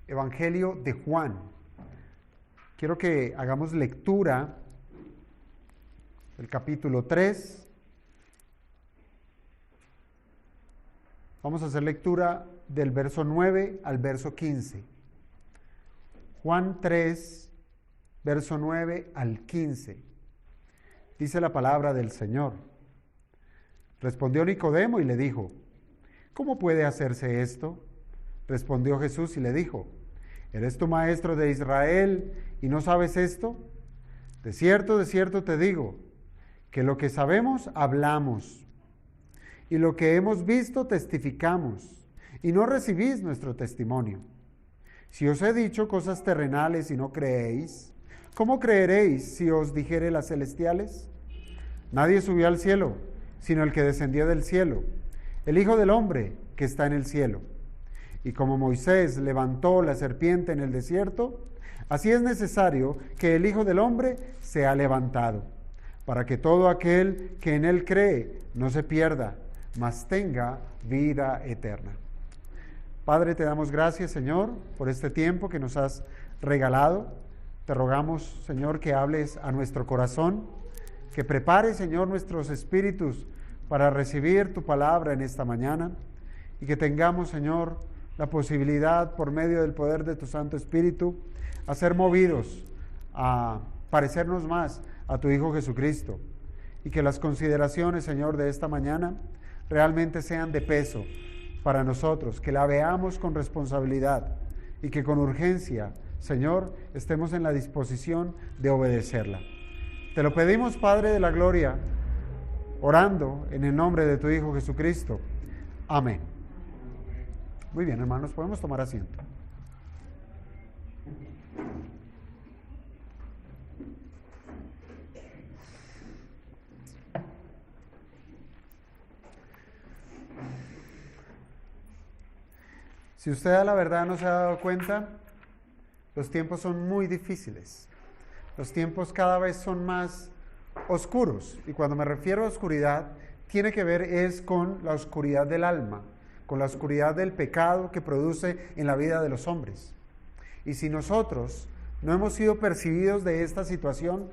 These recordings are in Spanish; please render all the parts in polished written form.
Evangelio de Juan. Quiero que hagamos lectura del capítulo 3. Vamos a hacer lectura del verso 9 al verso 15. Juan 3, verso 9 al 15. Dice la palabra del Señor. Respondió Nicodemo y le dijo: ¿Cómo puede hacerse esto? Respondió Jesús y le dijo: ¿Eres tú maestro de Israel y no sabes esto? De cierto te digo, que lo que sabemos hablamos, y lo que hemos visto testificamos, y no recibís nuestro testimonio. Si os he dicho cosas terrenales y no creéis, ¿cómo creeréis si os dijere las celestiales? Nadie subió al cielo, sino el que descendió del cielo, el Hijo del Hombre que está en el cielo. Y como Moisés levantó la serpiente en el desierto, así es necesario que el Hijo del Hombre sea levantado, para que todo aquel que en él cree no se pierda, mas tenga vida eterna. Padre, te damos gracias, Señor, por este tiempo que nos has regalado. Te rogamos, Señor, que hables a nuestro corazón, que prepares, Señor, nuestros espíritus para recibir tu palabra en esta mañana, y que tengamos, Señor, la posibilidad, por medio del poder de tu Santo Espíritu, a ser movidos a parecernos más a tu Hijo Jesucristo, y que las consideraciones, Señor, de esta mañana realmente sean de peso para nosotros, que la veamos con responsabilidad y que con urgencia, Señor, estemos en la disposición de obedecerla. Te lo pedimos, Padre de la Gloria, orando en el nombre de tu Hijo Jesucristo. Amén. Muy bien, hermanos, podemos tomar asiento. Si usted a la verdad no se ha dado cuenta, los tiempos son muy difíciles. Los tiempos cada vez son más oscuros. Y cuando me refiero a oscuridad, tiene que ver es con la oscuridad del alma, con la oscuridad del pecado que produce en la vida de los hombres. Y si nosotros no hemos sido percibidos de esta situación,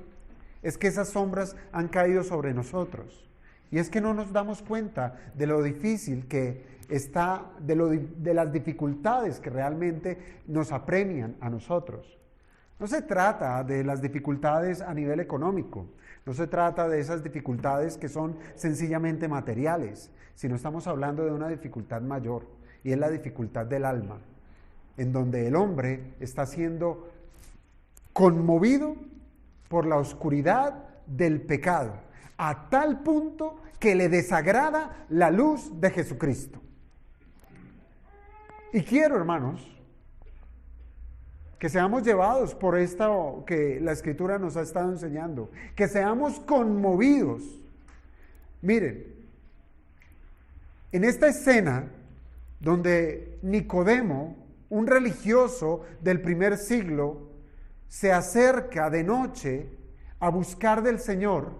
es que esas sombras han caído sobre nosotros. Y es que no nos damos cuenta de lo difícil que está, de las dificultades que realmente nos apremian a nosotros. No se trata de las dificultades a nivel económico, no se trata de esas dificultades que son sencillamente materiales, sino estamos hablando de una dificultad mayor, y es la dificultad del alma, en donde el hombre está siendo conmovido por la oscuridad del pecado, a tal punto que le desagrada la luz de Jesucristo. Y quiero, hermanos, que seamos llevados por esto que la Escritura nos ha estado enseñando, que seamos conmovidos. Miren, en esta escena donde Nicodemo, un religioso del primer siglo, se acerca de noche a buscar del Señor,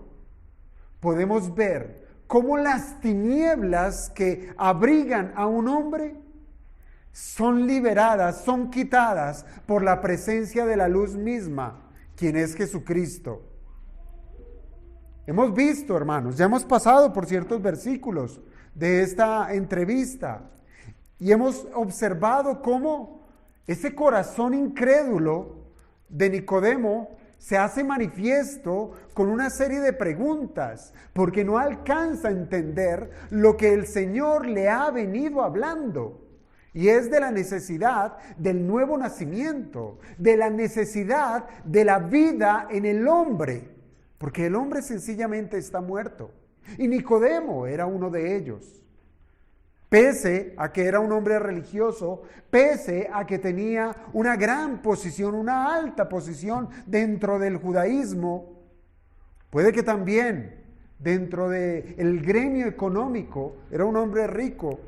podemos ver cómo las tinieblas que abrigan a un hombre son liberadas, son quitadas por la presencia de la luz misma, quien es Jesucristo. Hemos visto, hermanos, ya hemos pasado por ciertos versículos de esta entrevista y hemos observado cómo ese corazón incrédulo de Nicodemo se hace manifiesto con una serie de preguntas, porque no alcanza a entender lo que el Señor le ha venido hablando. Y es de la necesidad del nuevo nacimiento, de la necesidad de la vida en el hombre, porque el hombre sencillamente está muerto. Y Nicodemo era uno de ellos. Pese a que era un hombre religioso, pese a que tenía una gran posición, una alta posición dentro del judaísmo, puede que también dentro del gremio económico era un hombre rico,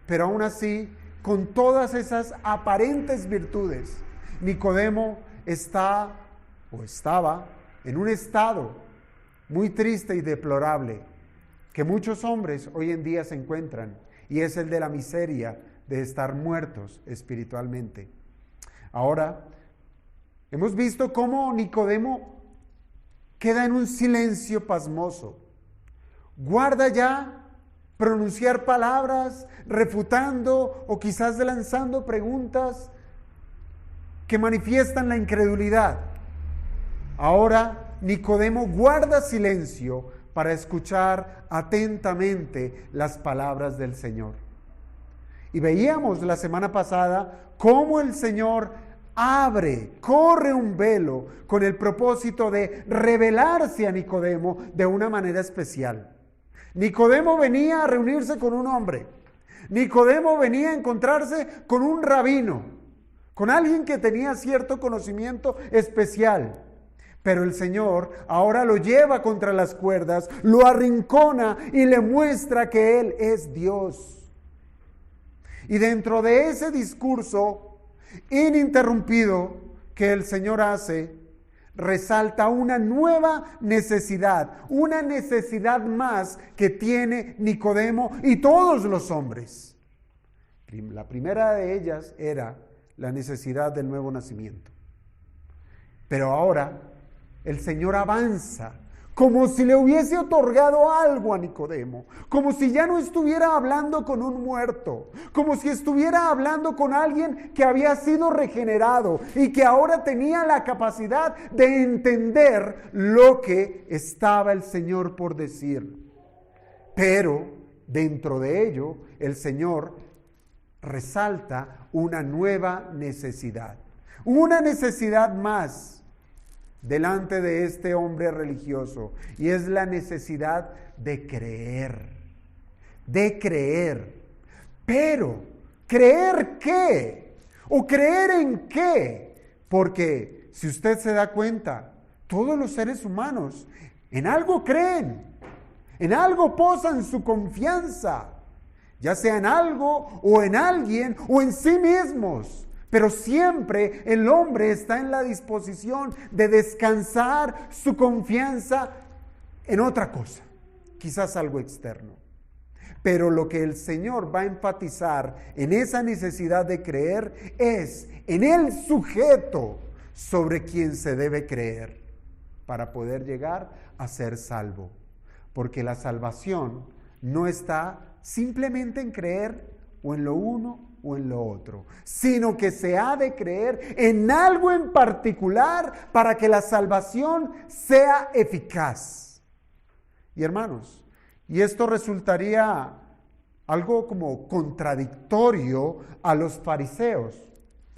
pero aún así, con todas esas aparentes virtudes, Nicodemo estaba en un estado muy triste y deplorable que muchos hombres hoy en día se encuentran, y es el de la miseria de estar muertos espiritualmente. Ahora, hemos visto cómo Nicodemo queda en un silencio pasmoso. Guarda ya pronunciar palabras, refutando o quizás lanzando preguntas que manifiestan la incredulidad. Ahora Nicodemo guarda silencio para escuchar atentamente las palabras del Señor. Y veíamos la semana pasada cómo el Señor corre un velo con el propósito de revelarse a Nicodemo de una manera especial. Nicodemo venía a reunirse con un hombre. Nicodemo venía a encontrarse con un rabino, con alguien que tenía cierto conocimiento especial. Pero el Señor ahora lo lleva contra las cuerdas, lo arrincona y le muestra que Él es Dios. Y dentro de ese discurso ininterrumpido que el Señor hace, resalta una nueva necesidad, una necesidad más que tiene Nicodemo y todos los hombres. La primera de ellas era la necesidad del nuevo nacimiento. Pero ahora el Señor avanza como si le hubiese otorgado algo a Nicodemo, como si ya no estuviera hablando con un muerto, como si estuviera hablando con alguien que había sido regenerado y que ahora tenía la capacidad de entender lo que estaba el Señor por decir. Pero dentro de ello, el Señor resalta una nueva necesidad, una necesidad más delante de este hombre religioso, y es la necesidad de creer. Pero, ¿creer qué? ¿O creer en qué? Porque si usted se da cuenta, todos los seres humanos en algo creen, en algo posan su confianza, ya sea en algo o en alguien o en sí mismos. Pero siempre el hombre está en la disposición de descansar su confianza en otra cosa, quizás algo externo. Pero lo que el Señor va a enfatizar en esa necesidad de creer es en el sujeto sobre quien se debe creer para poder llegar a ser salvo. Porque la salvación no está simplemente en creer o en lo uno o en lo otro, sino que se ha de creer en algo en particular para que la salvación sea eficaz. Y hermanos, y esto resultaría algo como contradictorio a los fariseos.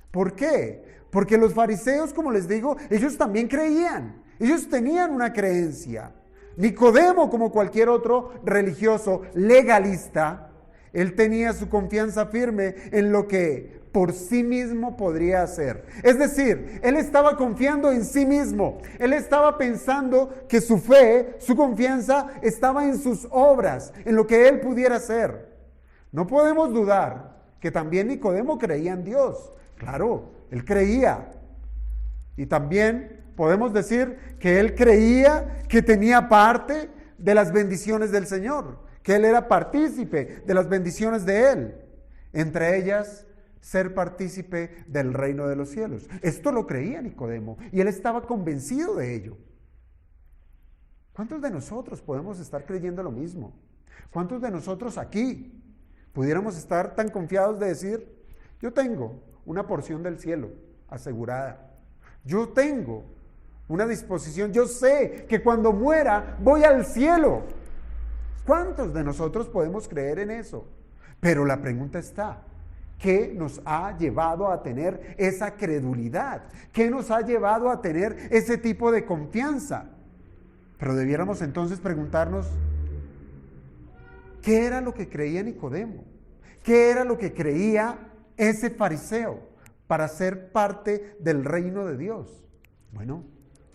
¿Por qué? Porque los fariseos, como les digo, ellos también creían, ellos tenían una creencia. Nicodemo, como cualquier otro religioso legalista, él tenía su confianza firme en lo que por sí mismo podría hacer. Es decir, él estaba confiando en sí mismo. Él estaba pensando que su fe, su confianza estaba en sus obras, en lo que él pudiera hacer. No podemos dudar que también Nicodemo creía en Dios. Claro, él creía. Y también podemos decir que él creía que tenía parte de las bendiciones del Señor, que él era partícipe de las bendiciones de él, entre ellas ser partícipe del reino de los cielos. Esto lo creía Nicodemo y él estaba convencido de ello. ¿Cuántos de nosotros podemos estar creyendo lo mismo? ¿Cuántos de nosotros aquí pudiéramos estar tan confiados de decir, yo tengo una porción del cielo asegurada, yo tengo una disposición, yo sé que cuando muera voy al cielo? ¿Cuántos de nosotros podemos creer en eso? Pero la pregunta está, ¿qué nos ha llevado a tener esa credulidad? ¿Qué nos ha llevado a tener ese tipo de confianza? Pero debiéramos entonces preguntarnos, ¿qué era lo que creía Nicodemo? ¿Qué era lo que creía ese fariseo para ser parte del reino de Dios? Bueno,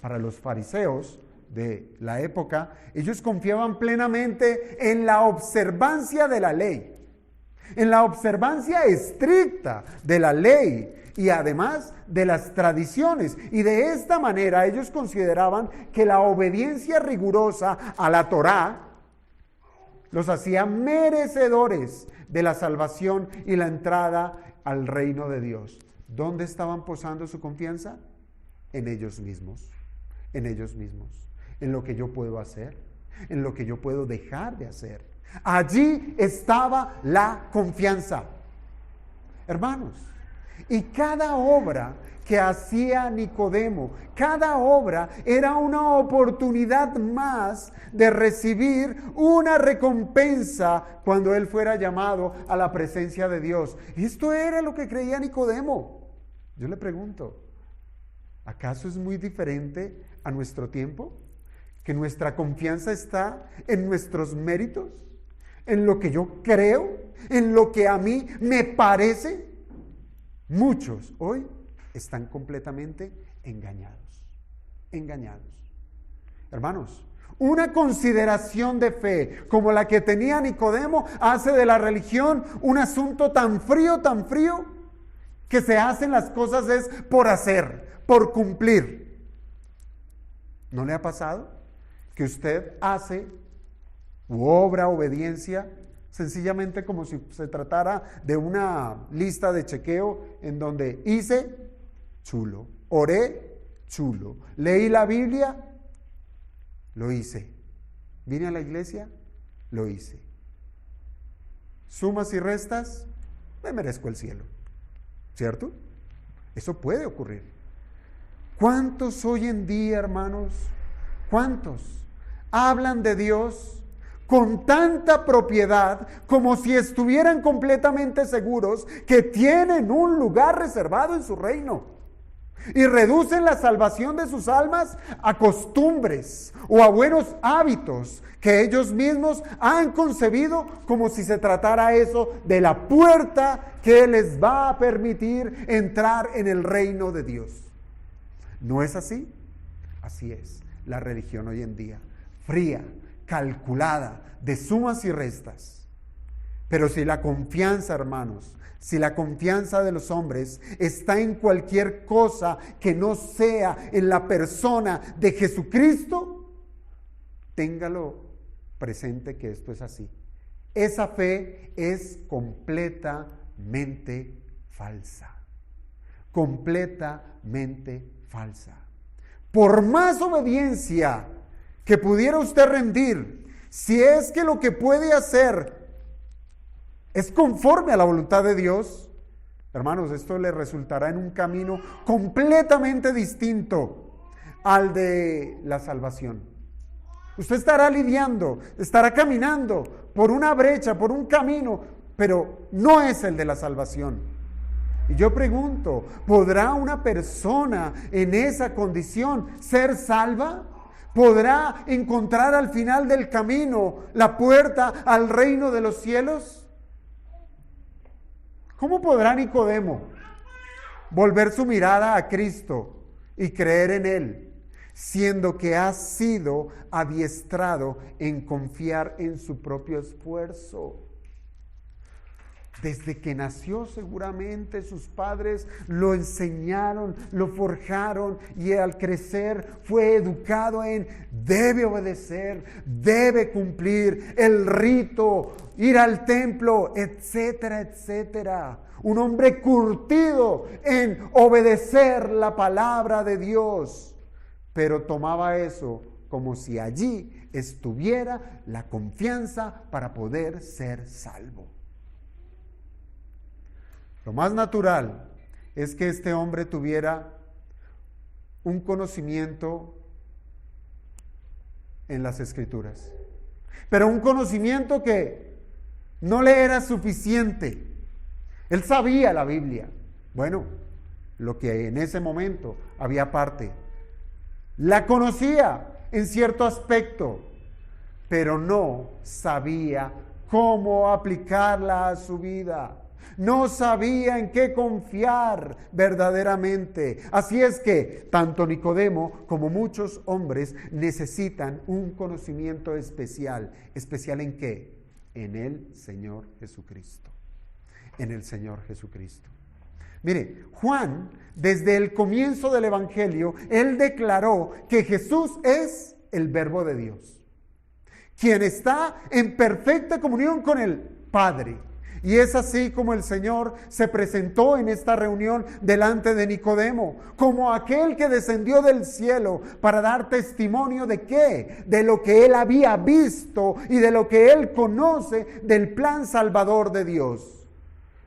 para los fariseos de la época, ellos confiaban plenamente en la observancia de la ley, en la observancia estricta de la ley. y además de las tradiciones. Y de esta manera ellos consideraban que la obediencia rigurosa a la Torá los hacía merecedores de la salvación y la entrada al reino de Dios. ¿Dónde estaban posando su confianza? En ellos mismos, en ellos mismos, en lo que yo puedo hacer, en lo que yo puedo dejar de hacer. Allí estaba la confianza. Hermanos, y cada obra que hacía Nicodemo, cada obra era una oportunidad más de recibir una recompensa cuando él fuera llamado a la presencia de Dios. Y esto era lo que creía Nicodemo. Yo le pregunto, ¿acaso es muy diferente a nuestro tiempo? ¿Que nuestra confianza está en nuestros méritos? ¿En lo que yo creo? ¿En lo que a mí me parece? Muchos hoy están completamente engañados. Hermanos, una consideración de fe como la que tenía Nicodemo hace de la religión un asunto tan frío, que se hacen las cosas es por hacer, por cumplir. ¿No le ha pasado que usted hace u obra obediencia sencillamente como si se tratara de una lista de chequeo en donde hice, chulo, oré, chulo, leí la Biblia, lo hice, vine a la iglesia, lo hice, sumas y restas, me merezco el cielo, ¿cierto? Eso puede ocurrir. ¿Cuántos hoy en día, hermanos, cuántos hablan de Dios con tanta propiedad como si estuvieran completamente seguros que tienen un lugar reservado en su reino? Y reducen la salvación de sus almas a costumbres o a buenos hábitos que ellos mismos han concebido como si se tratara eso de la puerta que les va a permitir entrar en el reino de Dios. ¿No es así? Así es la religión hoy en día, fría, calculada, de sumas y restas. Pero si la confianza, hermanos, si la confianza de los hombres está en cualquier cosa que no sea en la persona de Jesucristo, téngalo presente que esto es así. Esa fe es completamente falsa. Completamente falsa. Por más obediencia que pudiera usted rendir, si es que lo que puede hacer es conforme a la voluntad de Dios, hermanos, esto le resultará en un camino completamente distinto al de la salvación. Usted estará lidiando, estará caminando por una brecha, por un camino, pero no es el de la salvación. Y yo pregunto, ¿podrá una persona en esa condición ser salva? ¿Podrá encontrar al final del camino la puerta al reino de los cielos? ¿Cómo podrá Nicodemo volver su mirada a Cristo y creer en Él, siendo que ha sido adiestrado en confiar en su propio esfuerzo? Desde que nació seguramente sus padres lo enseñaron, lo forjaron y al crecer fue educado en debe obedecer, debe cumplir el rito, ir al templo, etcétera, etcétera. Un hombre curtido en obedecer la palabra de Dios, pero tomaba eso como si allí estuviera la confianza para poder ser salvo. Lo más natural es que este hombre tuviera un conocimiento en las Escrituras, pero un conocimiento que no le era suficiente. Él sabía la Biblia, bueno, lo que en ese momento había parte. La conocía en cierto aspecto, pero no sabía cómo aplicarla a su vida. No sabía en qué confiar verdaderamente. Así es que tanto Nicodemo como muchos hombres necesitan un conocimiento especial. ¿Especial en qué? En el Señor Jesucristo. En el Señor Jesucristo. Mire, Juan, desde el comienzo del Evangelio, él declaró que Jesús es el Verbo de Dios, quien está en perfecta comunión con el Padre. Y es así como el Señor se presentó en esta reunión delante de Nicodemo, como aquel que descendió del cielo para dar testimonio ¿de qué? De lo que él había visto y de lo que él conoce del plan salvador de Dios.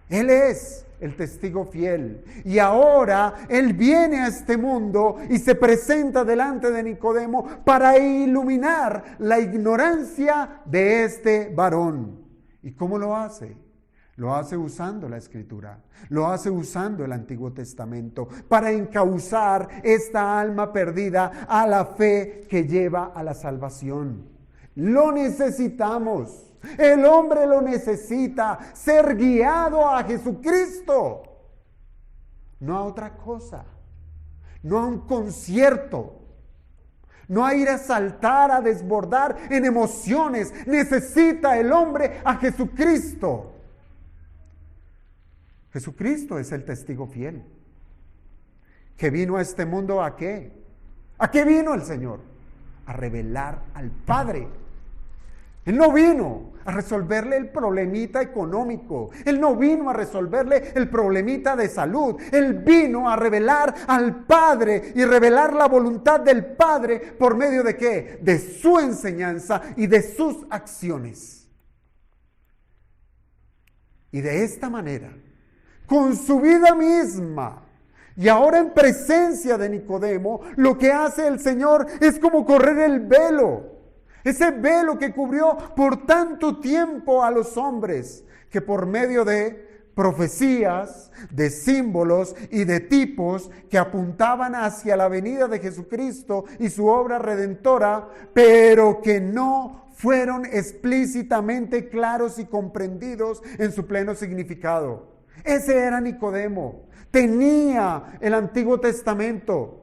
Él es el testigo fiel. Y ahora él viene a este mundo y se presenta delante de Nicodemo para iluminar la ignorancia de este varón. ¿Y cómo lo hace? Lo hace usando la Escritura, lo hace usando el Antiguo Testamento para encauzar esta alma perdida a la fe que lleva a la salvación. Lo necesitamos. El hombre lo necesita, ser guiado a Jesucristo, no a otra cosa, no a un concierto, no a ir a saltar, a desbordar en emociones. Necesita el hombre a Jesucristo. Jesucristo es el testigo fiel, que vino a este mundo ¿a qué? ¿A qué vino el Señor? A revelar al Padre. Él no vino a resolverle el problemita económico. Él no vino a resolverle el problemita de salud. Él vino a revelar al Padre y revelar la voluntad del Padre por medio de ¿qué? De su enseñanza y de sus acciones. Y de esta manera, con su vida misma, y ahora en presencia de Nicodemo, lo que hace el Señor es como correr el velo. Ese velo que cubrió por tanto tiempo a los hombres, que por medio de profecías, de símbolos y de tipos que apuntaban hacia la venida de Jesucristo y su obra redentora, pero que no fueron explícitamente claros y comprendidos en su pleno significado. Ese era Nicodemo. Tenía el Antiguo Testamento.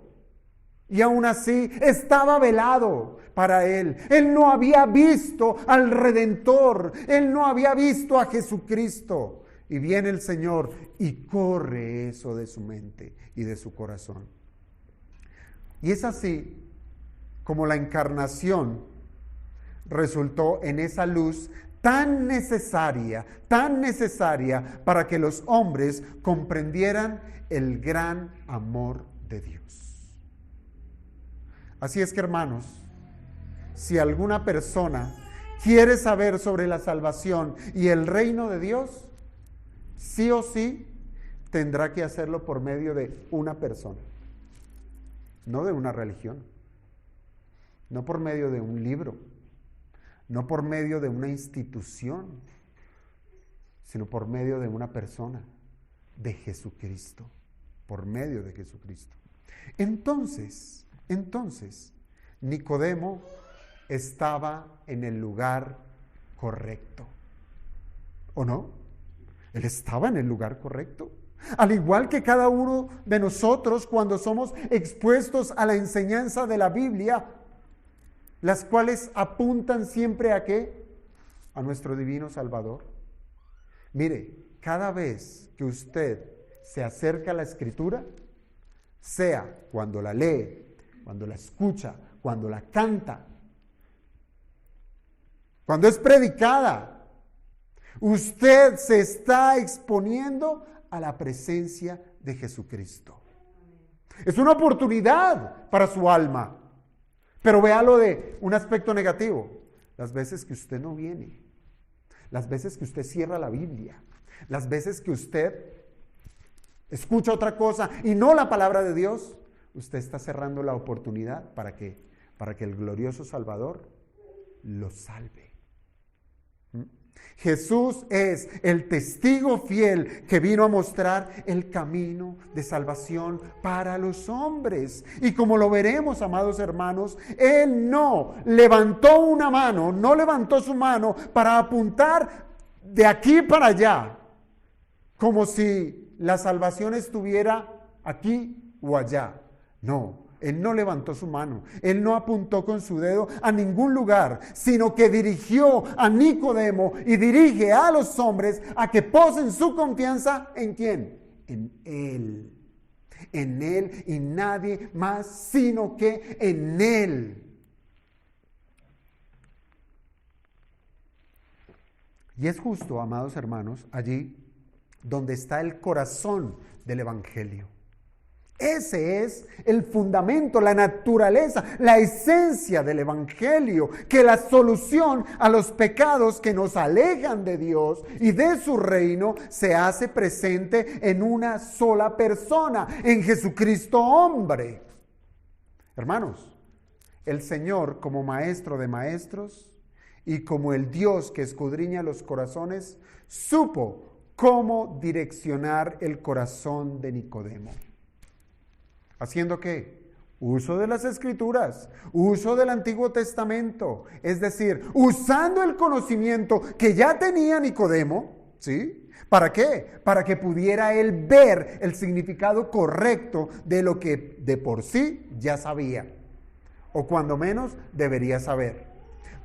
Y aún así estaba velado para él. Él no había visto al Redentor. Él no había visto a Jesucristo. Y viene el Señor y corre eso de su mente y de su corazón. Y es así como la encarnación resultó en esa luz tan necesaria para que los hombres comprendieran el gran amor de Dios. Así es que, hermanos, si alguna persona quiere saber sobre la salvación y el reino de Dios, sí o sí tendrá que hacerlo por medio de una persona, no de una religión, no por medio de un libro, no por medio de una institución, sino por medio de una persona, de Jesucristo, por medio de Jesucristo. Entonces, Nicodemo estaba en el lugar correcto, ¿o no? Él estaba en el lugar correcto. Al igual que cada uno de nosotros cuando somos expuestos a la enseñanza de la Biblia, las cuales apuntan siempre ¿a qué? A nuestro divino Salvador. Mire, cada vez que usted se acerca a la Escritura, sea cuando la lee, cuando la escucha, cuando la canta, cuando es predicada, usted se está exponiendo a la presencia de Jesucristo. Es una oportunidad para su alma. Pero véalo de un aspecto negativo. Las veces que usted no viene, las veces que usted cierra la Biblia, las veces que usted escucha otra cosa y no la palabra de Dios, usted está cerrando la oportunidad para que el glorioso Salvador lo salve. Jesús es el testigo fiel que vino a mostrar el camino de salvación para los hombres. Y como lo veremos, amados hermanos, Él no levantó una mano, no levantó su mano para apuntar de aquí para allá, como si la salvación estuviera aquí o allá. No. Él no levantó su mano, Él no apuntó con su dedo a ningún lugar, sino que dirigió a Nicodemo y dirige a los hombres a que posen su confianza ¿en quién? en Él. En Él y nadie más sino que en Él. Y es justo, amados hermanos, allí donde está el corazón del Evangelio. Ese es el fundamento, la naturaleza, la esencia del Evangelio, que la solución a los pecados que nos alejan de Dios y de su reino se hace presente en una sola persona, en Jesucristo hombre. Hermanos, el Señor como maestro de maestros y como el Dios que escudriña los corazones, supo cómo direccionar el corazón de Nicodemo. ¿Haciendo qué? Uso de las Escrituras, uso del Antiguo Testamento, es decir, usando el conocimiento que ya tenía Nicodemo, ¿sí? ¿Para qué? Para que pudiera él ver el significado correcto de lo que de por sí ya sabía, o cuando menos debería saber.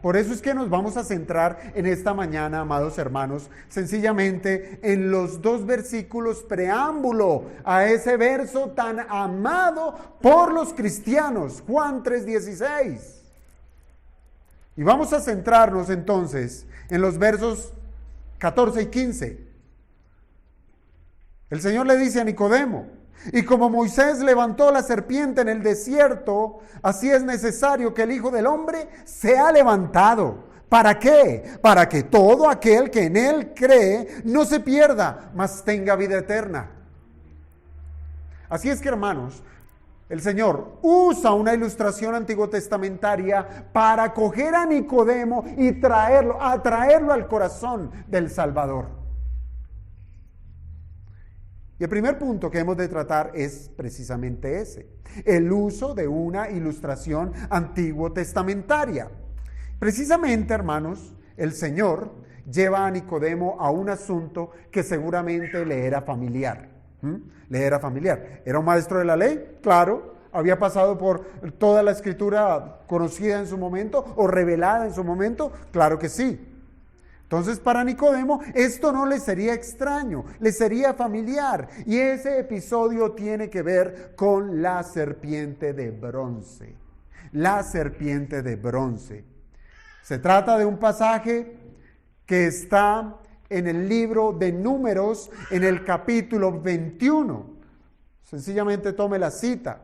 Por eso es que nos vamos a centrar en esta mañana, amados hermanos, sencillamente en los dos versículos preámbulo a ese verso tan amado por los cristianos, Juan 3:16. Y vamos a centrarnos entonces en los versos 14 y 15. El Señor le dice a Nicodemo: y como Moisés levantó la serpiente en el desierto, así es necesario que el Hijo del Hombre sea levantado. ¿Para qué? Para que todo aquel que en él cree no se pierda, mas tenga vida eterna. Así es que, hermanos, el Señor usa una ilustración antiguo testamentaria para coger a Nicodemo y atraerlo al corazón del Salvador. Y el primer punto que hemos de tratar es precisamente ese, el uso de una ilustración antiguo testamentaria. Precisamente, hermanos, el Señor lleva a Nicodemo a un asunto que seguramente le era familiar. ¿Era un maestro de la ley? Claro. ¿Había pasado por toda la escritura conocida en su momento o revelada en su momento? Claro que sí. Entonces, para Nicodemo esto no le sería extraño, le sería familiar. Y ese episodio tiene que ver con la serpiente de bronce. La serpiente de bronce. Se trata de un pasaje que está en el libro de Números, en el capítulo 21. Sencillamente tome la cita.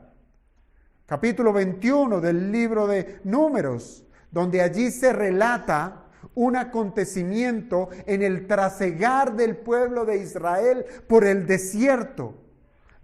Capítulo 21 del libro de Números, donde allí se relata un acontecimiento en el trasegar del pueblo de Israel por el desierto.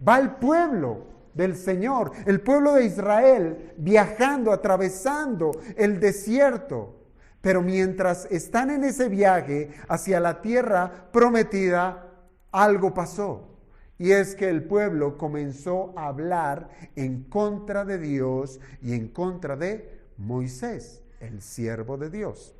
Va el pueblo del Señor, el pueblo de Israel, viajando, atravesando el desierto. Pero mientras están en ese viaje hacia la tierra prometida, algo pasó. Y es que el pueblo comenzó a hablar en contra de Dios y en contra de Moisés, el siervo de Dios.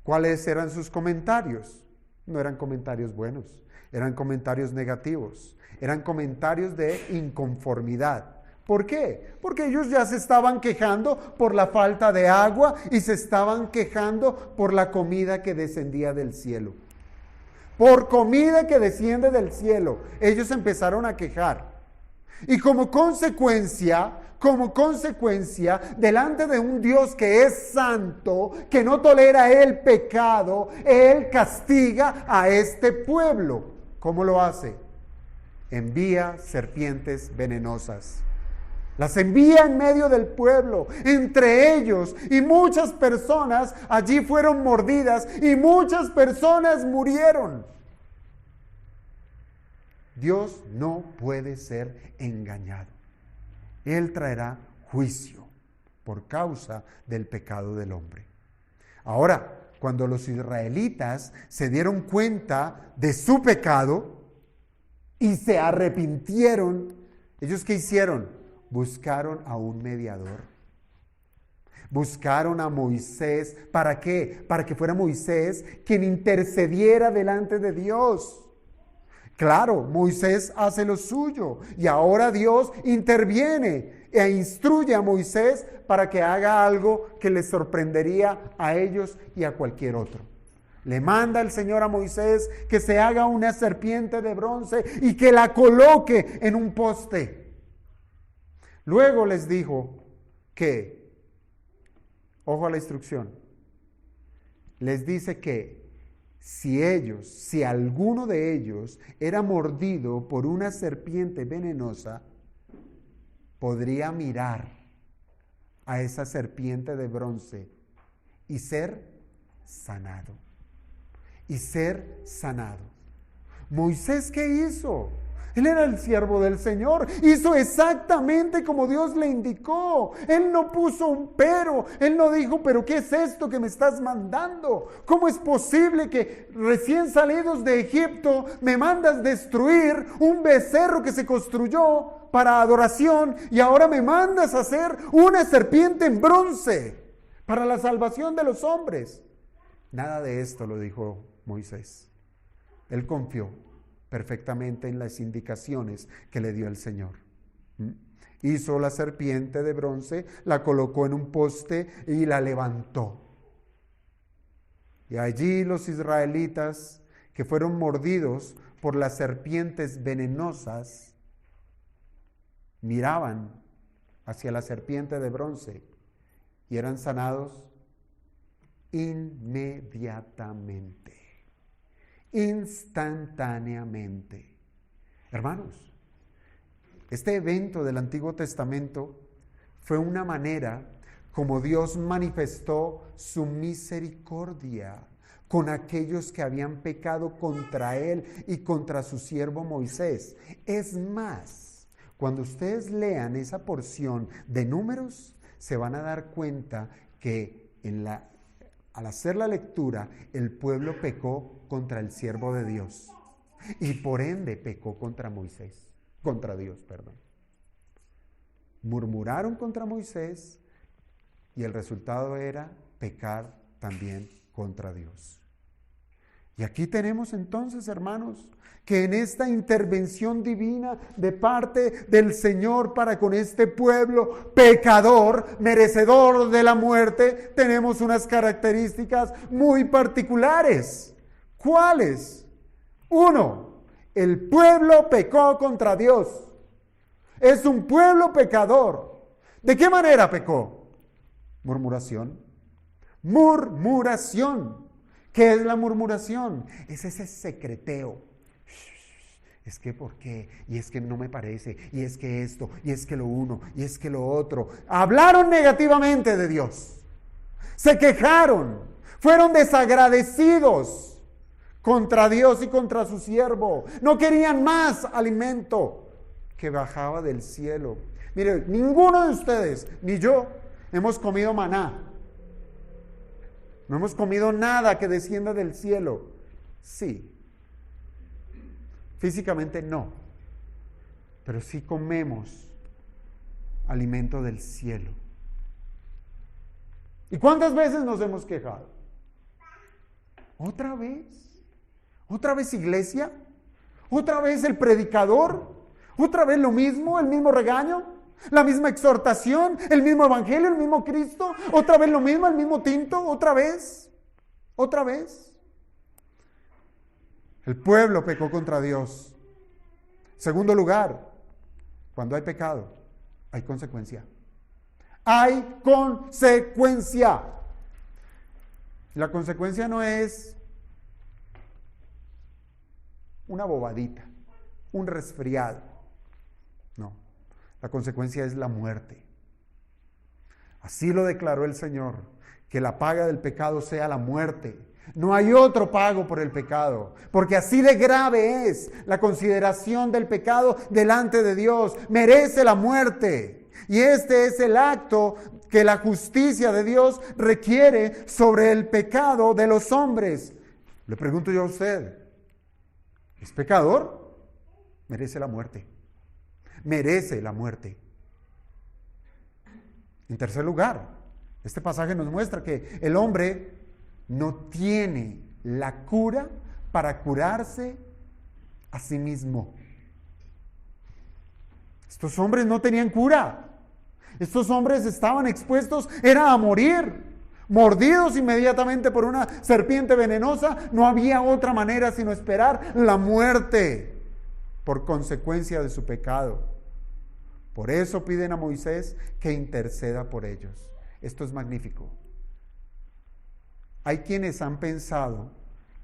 ¿Cuáles eran sus comentarios? No eran comentarios buenos, eran comentarios negativos, eran comentarios de inconformidad. ¿Por qué? Porque ellos ya se estaban quejando por la falta de agua y se estaban quejando por la comida que descendía del cielo. Por comida que desciende del cielo, ellos empezaron a quejar. Y como consecuencia, delante de un Dios que es santo, que no tolera el pecado, Él castiga a este pueblo. ¿Cómo lo hace? Envía serpientes venenosas. Las envía en medio del pueblo, entre ellos, y muchas personas allí fueron mordidas y muchas personas murieron. Dios no puede ser engañado. Él traerá juicio por causa del pecado del hombre. Ahora, cuando los israelitas se dieron cuenta de su pecado y se arrepintieron, ¿ellos qué hicieron? Buscaron a un mediador. Buscaron a Moisés. ¿Para qué? Para que fuera Moisés quien intercediera delante de Dios. Claro, Moisés hace lo suyo y ahora Dios interviene e instruye a Moisés para que haga algo que les sorprendería a ellos y a cualquier otro. Le manda el Señor a Moisés que se haga una serpiente de bronce y que la coloque en un poste. Luego les dijo que, ojo a la instrucción, les dice que si alguno de ellos era mordido por una serpiente venenosa, podría mirar a esa serpiente de bronce y ser sanado. Y ser sanado. ¿Moisés qué hizo? Él era el siervo del Señor. Hizo exactamente como Dios le indicó. Él no puso un pero. Él no dijo, pero ¿qué es esto que me estás mandando? ¿Cómo es posible que recién salidos de Egipto me mandas destruir un becerro que se construyó para adoración y ahora me mandas a hacer una serpiente en bronce para la salvación de los hombres? Nada de esto lo dijo Moisés. Él confió perfectamente en las indicaciones que le dio el Señor. Hizo la serpiente de bronce, la colocó en un poste y la levantó. Y allí los israelitas que fueron mordidos por las serpientes venenosas miraban hacia la serpiente de bronce y eran sanados inmediatamente, instantáneamente. Hermanos, este evento del Antiguo Testamento fue una manera como Dios manifestó su misericordia con aquellos que habían pecado contra Él y contra su siervo Moisés. Es más, cuando ustedes lean esa porción de Números, se van a dar cuenta que al hacer la lectura, el pueblo pecó contra el siervo de Dios y por ende pecó contra Dios. Murmuraron contra Moisés y el resultado era pecar también contra Dios. Y aquí tenemos entonces, hermanos, que en esta intervención divina de parte del Señor para con este pueblo pecador, merecedor de la muerte, tenemos unas características muy particulares. ¿Cuáles? 1, el pueblo pecó contra Dios. Es un pueblo pecador. ¿De qué manera pecó? Murmuración. Murmuración. ¿Qué es la murmuración? Es ese secreteo. Es que ¿por qué? Y es que no me parece. Y es que esto. Y es que lo uno. Y es que lo otro. Hablaron negativamente de Dios. Se quejaron. Fueron desagradecidos contra Dios y contra su siervo. No querían más alimento que bajaba del cielo. Mire, ninguno de ustedes, ni yo, hemos comido maná. No hemos comido nada que descienda del cielo. Sí. Físicamente no. Pero sí comemos alimento del cielo. ¿Y cuántas veces nos hemos quejado? ¿Otra vez? ¿Otra vez iglesia? ¿Otra vez el predicador? ¿Otra vez lo mismo? ¿El mismo regaño? ¿La misma exhortación? ¿El mismo evangelio? ¿El mismo Cristo? ¿Otra vez lo mismo? ¿El mismo tinto? ¿Otra vez? ¿Otra vez? El pueblo pecó contra Dios. Segundo lugar, cuando hay pecado, hay consecuencia. Hay consecuencia. La consecuencia no es una bobadita, un resfriado. No, la consecuencia es la muerte. Así lo declaró el Señor, que la paga del pecado sea la muerte. No hay otro pago por el pecado, porque así de grave es la consideración del pecado delante de Dios. Merece la muerte. Y este es el acto que la justicia de Dios requiere sobre el pecado de los hombres. Le pregunto yo a usted, ¿es pecador? Merece la muerte. Merece la muerte. En tercer lugar, este pasaje nos muestra que el hombre no tiene la cura para curarse a sí mismo. Estos hombres no tenían cura. Estos hombres estaban expuestos, era a morir. mordidos inmediatamente por una serpiente venenosa, no había otra manera sino esperar la muerte por consecuencia de su pecado. Por eso piden a Moisés que interceda por ellos. Esto es magnífico. Hay quienes han pensado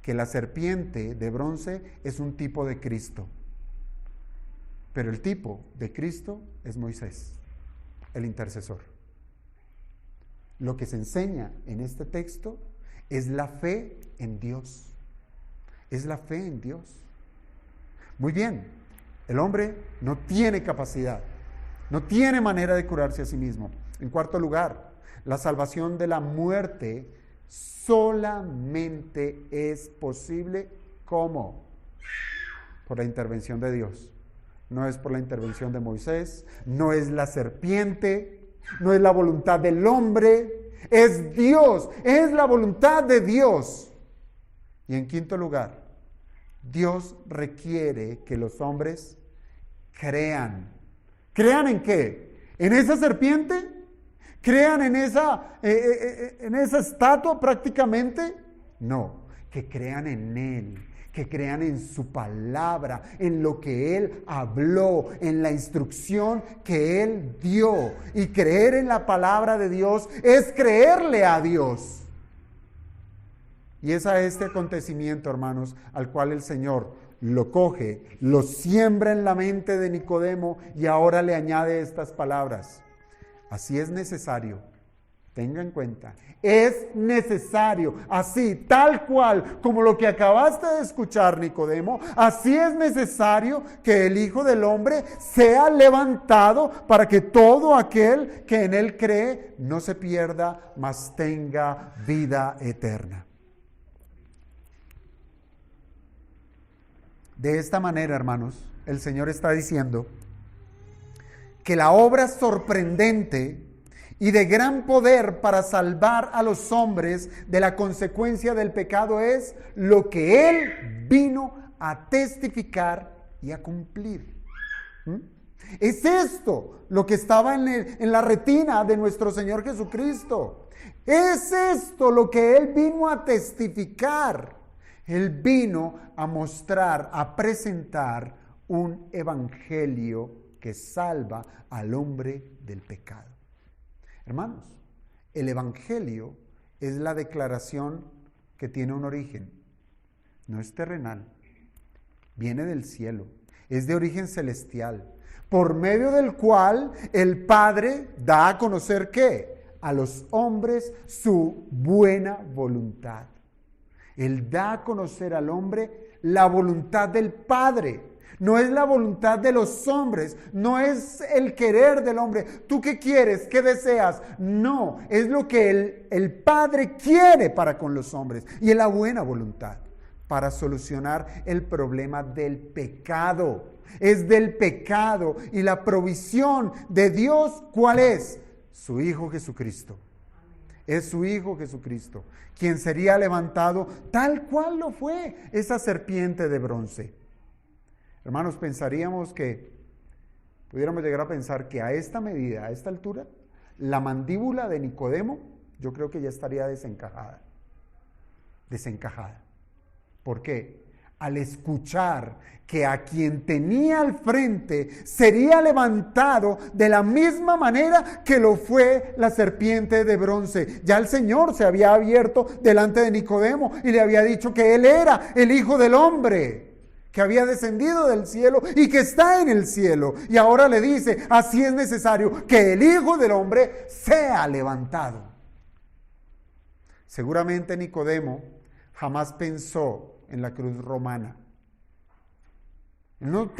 que la serpiente de bronce es un tipo de Cristo. Pero el tipo de Cristo es Moisés, el intercesor. Lo que se enseña en este texto es la fe en Dios. Es la fe en Dios. Muy bien, el hombre no tiene capacidad, no tiene manera de curarse a sí mismo. En cuarto lugar, la salvación de la muerte solamente es posible, ¿cómo? Por la intervención de Dios. No es por la intervención de Moisés, no es la serpiente, no es la voluntad del hombre, es Dios, es la voluntad de Dios. Y en quinto lugar, Dios requiere que los hombres crean. ¿Crean en qué? ¿En esa serpiente? ¿Crean en esa estatua prácticamente? No, que crean en Él, que crean en su palabra, en lo que Él habló, en la instrucción que Él dio. Y creer en la palabra de Dios es creerle a Dios. Y es a este acontecimiento, hermanos, al cual el Señor lo coge, lo siembra en la mente de Nicodemo y ahora le añade estas palabras. Así es necesario, tenga en cuenta, es necesario, así, tal cual, como lo que acabaste de escuchar, Nicodemo, así es necesario que el Hijo del Hombre sea levantado para que todo aquel que en Él cree no se pierda, mas tenga vida eterna. De esta manera, hermanos, el Señor está diciendo que la obra sorprendente y de gran poder para salvar a los hombres de la consecuencia del pecado es lo que Él vino a testificar y a cumplir. Es esto lo que estaba en la retina de nuestro Señor Jesucristo. Es esto lo que Él vino a testificar. Él vino a mostrar, a presentar un evangelio que salva al hombre del pecado. Hermanos, el evangelio es la declaración que tiene un origen. No es terrenal, viene del cielo, es de origen celestial, por medio del cual el Padre da a conocer ¿qué? A los hombres su buena voluntad. Él da a conocer al hombre la voluntad del Padre. No es la voluntad de los hombres, no es el querer del hombre. ¿Tú qué quieres? ¿Qué deseas? No, es lo que el Padre quiere para con los hombres. Y es la buena voluntad para solucionar el problema del pecado. Es del pecado y la provisión de Dios, ¿cuál es? Su Hijo Jesucristo. Es su Hijo Jesucristo, quien sería levantado tal cual lo fue esa serpiente de bronce. Hermanos, pudiéramos llegar a pensar que a esta medida, a esta altura, la mandíbula de Nicodemo, yo creo que ya estaría desencajada. ¿Por qué? Al escuchar que a quien tenía al frente sería levantado de la misma manera que lo fue la serpiente de bronce. Ya el Señor se había abierto delante de Nicodemo y le había dicho que Él era el Hijo del Hombre, que había descendido del cielo y que está en el cielo. Y ahora le dice, así es necesario que el Hijo del Hombre sea levantado. Seguramente Nicodemo jamás pensó en la cruz romana. No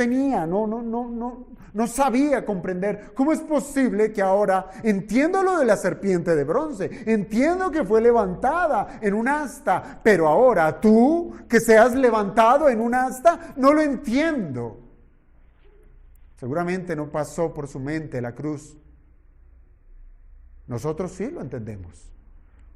sabía comprender cómo es posible que ahora entiendo lo de la serpiente de bronce, entiendo que fue levantada en un asta, pero ahora tú que seas levantado en un asta, no lo entiendo. Seguramente no pasó por su mente la cruz. Nosotros sí lo entendemos,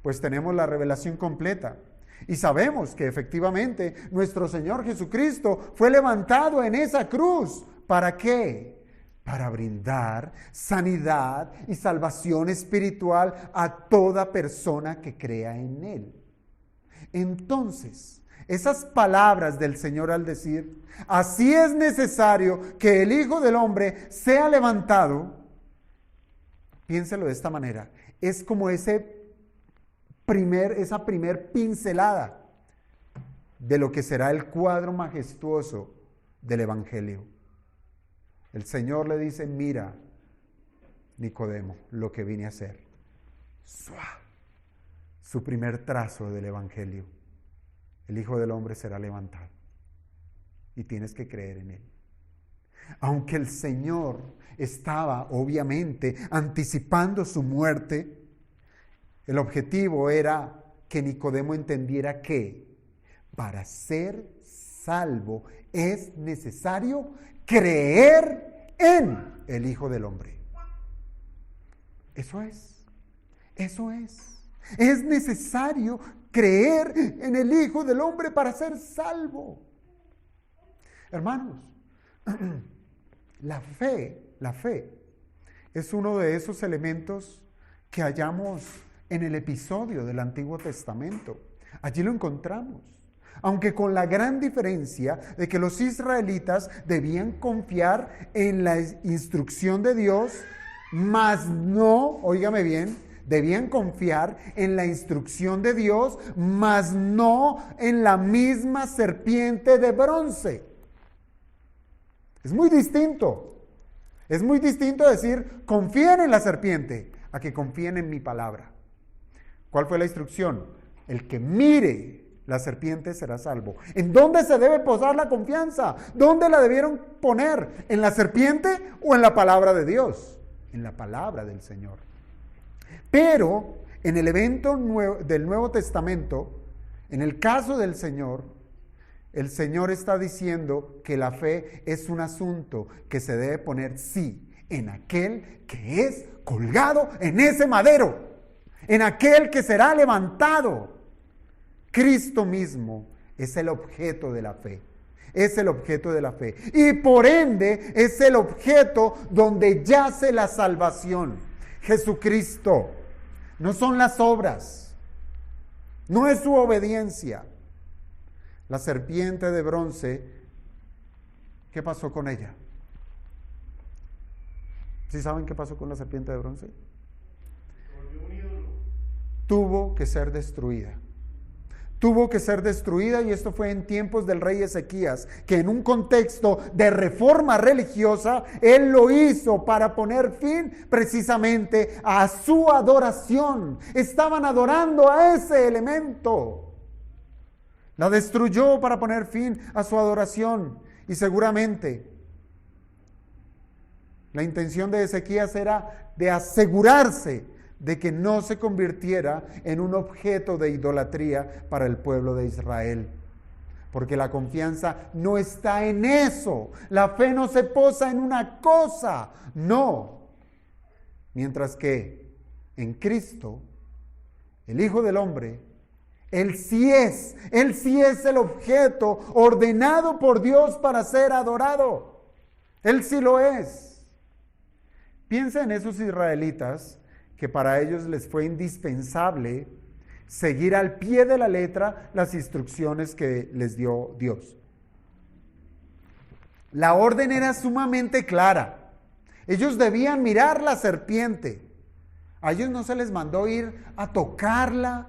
pues tenemos la revelación completa. Y sabemos que efectivamente nuestro Señor Jesucristo fue levantado en esa cruz. ¿Para qué? para brindar sanidad y salvación espiritual a toda persona que crea en Él. Entonces, esas palabras del Señor al decir, así es necesario que el Hijo del Hombre sea levantado, piénselo de esta manera, es como esa primer pincelada de lo que será el cuadro majestuoso del Evangelio. El Señor le dice, mira, Nicodemo, lo que vine a hacer. ¡Suá! Su primer trazo del Evangelio. El Hijo del Hombre será levantado. Y tienes que creer en Él. Aunque el Señor estaba, obviamente, anticipando su muerte, el objetivo era que Nicodemo entendiera que para ser salvo es necesario creer en el Hijo del Hombre. Eso es. Es necesario creer en el Hijo del Hombre para ser salvo. Hermanos, la fe es uno de esos elementos que hallamos en el episodio del Antiguo Testamento. Allí lo encontramos. Aunque con la gran diferencia de que los israelitas debían confiar en la instrucción de Dios, mas no, óigame bien, debían confiar en la instrucción de Dios, mas no en la misma serpiente de bronce. Es muy distinto. Es muy distinto decir, confíen en la serpiente, a que confíen en mi palabra. ¿Cuál fue la instrucción? El que mire la serpiente será salvo. ¿En dónde se debe posar la confianza? ¿Dónde la debieron poner? ¿En la serpiente o en la palabra de Dios? En la palabra del Señor. Pero en el evento del Nuevo Testamento, en el caso del Señor, el Señor está diciendo que la fe es un asunto que se debe poner, sí, en aquel que es colgado en ese madero, en aquel que será levantado. Cristo mismo es el objeto de la fe. Es el objeto de la fe. Y por ende es el objeto donde yace la salvación. Jesucristo. No son las obras. No es su obediencia. La serpiente de bronce, ¿qué pasó con ella? ¿Sí saben qué pasó con la serpiente de bronce? Tuvo que ser destruida. Tuvo que ser destruida, y esto fue en tiempos del rey Ezequías, que en un contexto de reforma religiosa, él lo hizo para poner fin precisamente a su adoración. Estaban adorando a ese elemento. La destruyó para poner fin a su adoración, y seguramente la intención de Ezequías era de asegurarse de que no se convirtiera en un objeto de idolatría para el pueblo de Israel. Porque la confianza no está en eso. La fe no se posa en una cosa, no. Mientras que en Cristo, el Hijo del Hombre, Él sí es el objeto ordenado por Dios para ser adorado. Él sí lo es. Piensa en esos israelitas que para ellos les fue indispensable seguir al pie de la letra las instrucciones que les dio Dios. La orden era sumamente clara. Ellos debían mirar la serpiente. A ellos no se les mandó ir a tocarla.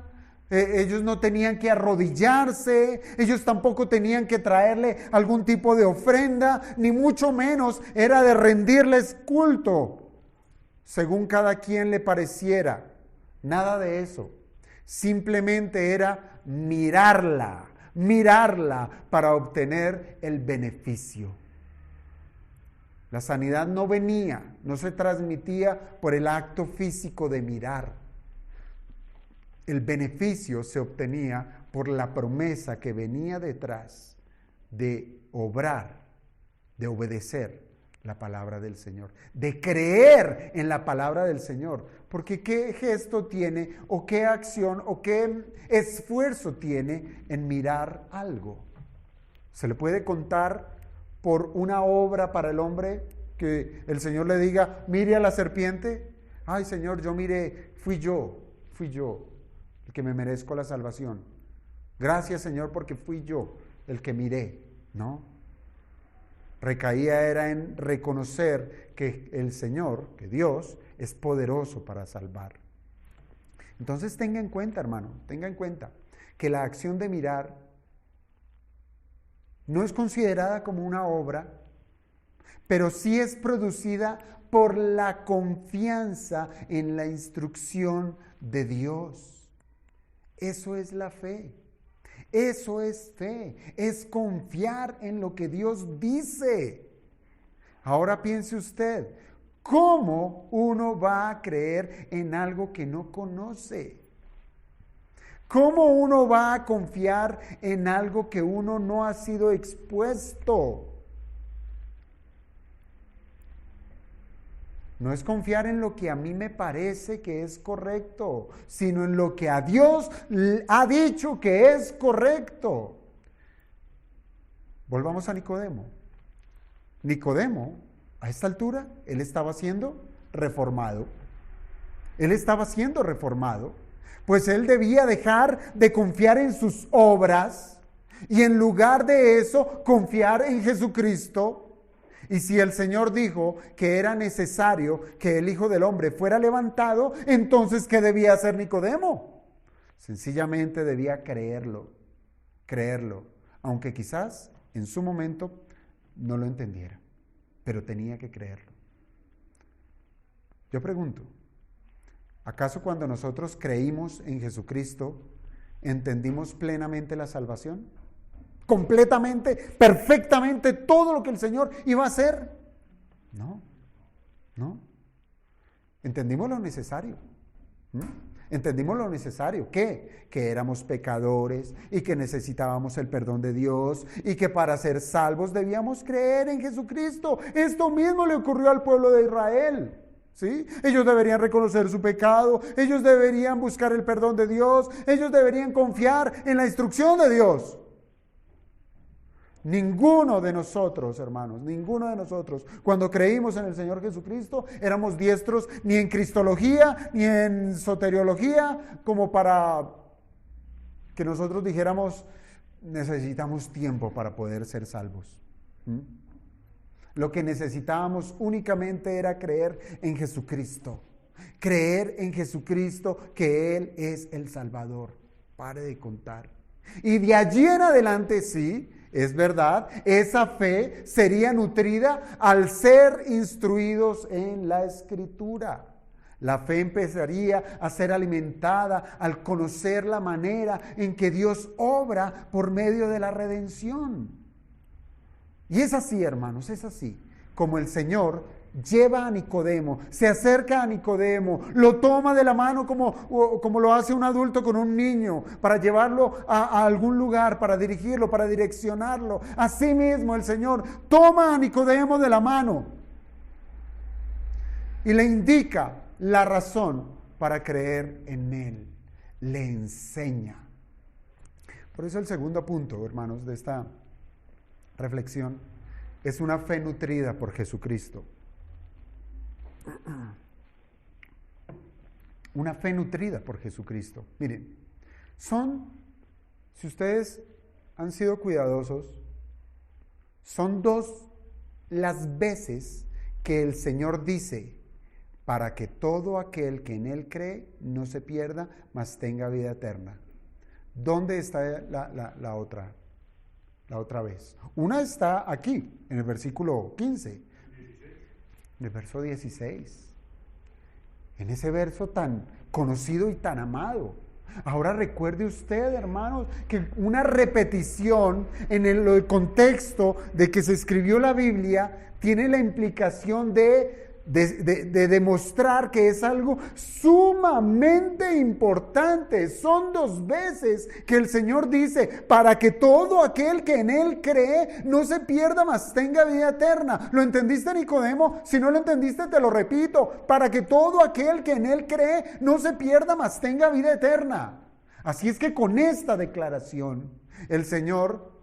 Ellos no tenían que arrodillarse. Ellos tampoco tenían que traerle algún tipo de ofrenda, ni mucho menos era de rendirles culto según cada quien le pareciera. Nada de eso. Simplemente era mirarla para obtener el beneficio. La sanidad no se transmitía por el acto físico de mirar. El beneficio se obtenía por la promesa que venía detrás de obrar, de obedecer la palabra del Señor, de creer en la palabra del Señor. Porque ¿qué gesto tiene o qué acción o qué esfuerzo tiene en mirar algo? ¿Se le puede contar por una obra para el hombre? Que el Señor le diga, mire a la serpiente. Ay, Señor, yo miré, fui yo el que me merezco la salvación. Gracias, Señor, porque fui yo el que miré. No. Recaía era en reconocer que el Señor, que Dios, es poderoso para salvar. Entonces tenga en cuenta, hermano, tenga en cuenta que la acción de mirar no es considerada como una obra, pero sí es producida por la confianza en la instrucción de Dios. Eso es la fe. Eso es fe. Es confiar en lo que Dios dice. Ahora piense usted, ¿cómo uno va a creer en algo que no conoce? ¿Cómo uno va a confiar en algo que uno no ha sido expuesto? No es confiar en lo que a mí me parece que es correcto, sino en lo que a Dios ha dicho que es correcto. Volvamos a Nicodemo. Nicodemo, a esta altura, él estaba siendo reformado. Él estaba siendo reformado, pues él debía dejar de confiar en sus obras y en lugar de eso, confiar en Jesucristo. Y si el Señor dijo que era necesario que el Hijo del Hombre fuera levantado, entonces ¿qué debía hacer Nicodemo? Sencillamente debía creerlo, aunque quizás en su momento no lo entendiera, pero tenía que creerlo. Yo pregunto, ¿acaso cuando nosotros creímos en Jesucristo, entendimos plenamente la salvación? Completamente, perfectamente todo lo que el Señor iba a hacer. No. Entendimos lo necesario. Entendimos lo necesario. ¿Qué? Que éramos pecadores y que necesitábamos el perdón de Dios y que para ser salvos debíamos creer en Jesucristo. Esto mismo le ocurrió al pueblo de Israel. ¿Sí? Ellos deberían reconocer su pecado, ellos deberían buscar el perdón de Dios, ellos deberían confiar en la instrucción de Dios. Ninguno de nosotros, hermanos, cuando creímos en el Señor Jesucristo, éramos diestros ni en cristología, ni en soteriología, como para que nosotros dijéramos, necesitamos tiempo para poder ser salvos. Lo que necesitábamos únicamente era creer en Jesucristo. Creer en Jesucristo que Él es el Salvador. Pare de contar. Y de allí en adelante, sí, es verdad, esa fe sería nutrida al ser instruidos en la Escritura. La fe empezaría a ser alimentada al conocer la manera en que Dios obra por medio de la redención. Y es así, hermanos, es así como el Señor lleva a Nicodemo, se acerca a Nicodemo, lo toma de la mano como lo hace un adulto con un niño, para llevarlo a algún lugar, para dirigirlo, para direccionarlo. Así mismo el Señor toma a Nicodemo de la mano y le indica la razón para creer en Él, le enseña. Por eso el segundo punto, hermanos, de esta reflexión es una fe nutrida por Jesucristo. Una fe nutrida por Jesucristo. Miren, si ustedes han sido cuidadosos, son 2 las veces que el Señor dice, para que todo aquel que en Él cree no se pierda, mas tenga vida eterna. ¿Dónde está la otra vez? Una está aquí, en el versículo 15. En el verso 16. En ese verso tan conocido y tan amado. Ahora recuerde usted, hermanos, que una repetición en el contexto de que se escribió la Biblia tiene la implicación de demostrar que es algo sumamente importante. Son 2 veces que el Señor dice, para que todo aquel que en Él cree no se pierda, mas tenga vida eterna. ¿Lo entendiste, Nicodemo? Si no lo entendiste, te lo repito, para que todo aquel que en Él cree no se pierda, mas tenga vida eterna. Así es que con esta declaración el Señor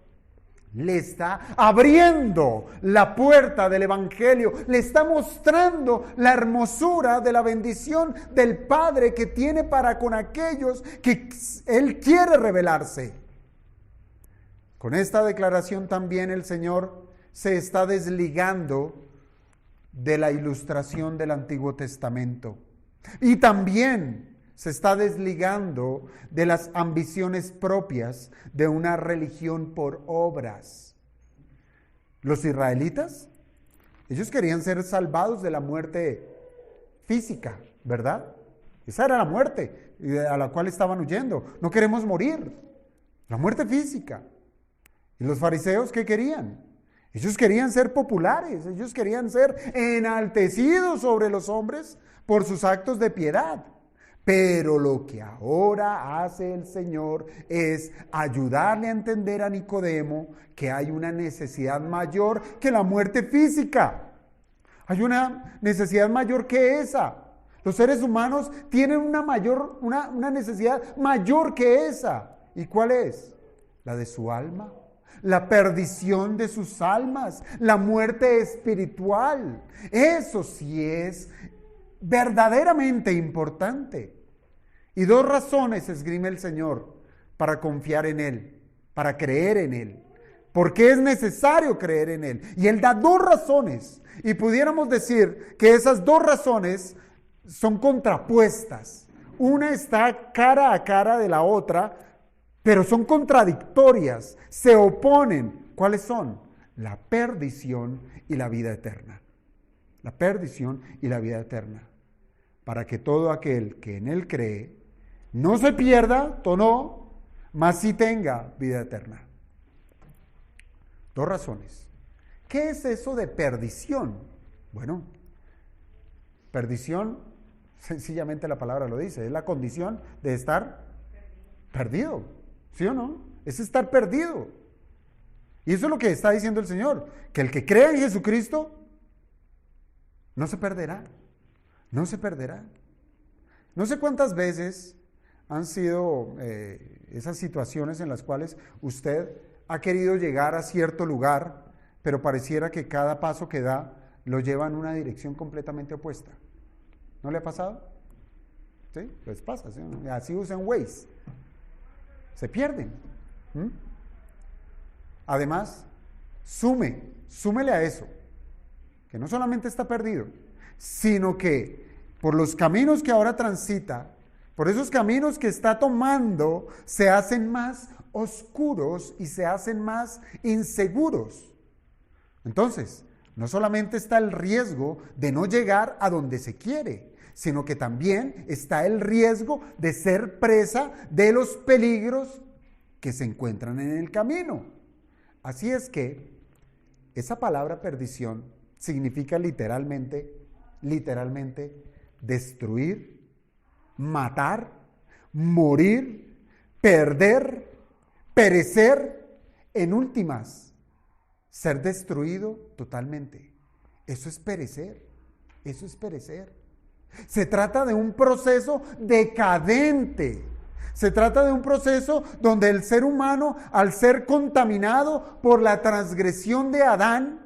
le está abriendo la puerta del Evangelio, le está mostrando la hermosura de la bendición del Padre que tiene para con aquellos que Él quiere revelarse. Con esta declaración también el Señor se está desligando de la ilustración del Antiguo Testamento y también se está desligando de las ambiciones propias de una religión por obras. Los israelitas, ellos querían ser salvados de la muerte física, ¿verdad? Esa era la muerte a la cual estaban huyendo. No queremos morir, la muerte física. ¿Y los fariseos qué querían? Ellos querían ser populares, ellos querían ser enaltecidos sobre los hombres por sus actos de piedad. Pero lo que ahora hace el Señor es ayudarle a entender a Nicodemo que hay una necesidad mayor que la muerte física. Hay una necesidad mayor que esa. Los seres humanos tienen una necesidad mayor que esa. ¿Y cuál es? La de su alma. La perdición de sus almas, la muerte espiritual. Eso sí es verdaderamente importante. Y 2 razones esgrime el Señor para confiar en Él, para creer en Él. Porque es necesario creer en Él. Y Él da 2 razones. Y pudiéramos decir que esas 2 razones son contrapuestas. Una está cara a cara de la otra, pero son contradictorias, se oponen. ¿Cuáles son? La perdición y la vida eterna. La perdición y la vida eterna. Para que todo aquel que en Él cree no se pierda, no, mas sí tenga vida eterna. 2 razones. ¿Qué es eso de perdición? Bueno, perdición, sencillamente la palabra lo dice, es la condición de estar perdido. ¿Sí o no? Es estar perdido. Y eso es lo que está diciendo el Señor, que el que crea en Jesucristo no se perderá, no se perderá. No sé cuántas veces han sido esas situaciones en las cuales usted ha querido llegar a cierto lugar, pero pareciera que cada paso que da lo lleva en una dirección completamente opuesta. ¿No le ha pasado? Sí, les pasa, ¿sí? Así usan Waze. Se pierden. Además, súmele a eso, que no solamente está perdido, sino que por los caminos que ahora transita, por esos caminos que está tomando, se hacen más oscuros y se hacen más inseguros. Entonces, no solamente está el riesgo de no llegar a donde se quiere, sino que también está el riesgo de ser presa de los peligros que se encuentran en el camino. Así es que esa palabra perdición significa literalmente destruir, matar, morir, perder, perecer, en últimas, ser destruido totalmente. Eso es perecer, eso es perecer. Se trata de un proceso decadente. Se trata de un proceso donde el ser humano, al ser contaminado por la transgresión de Adán,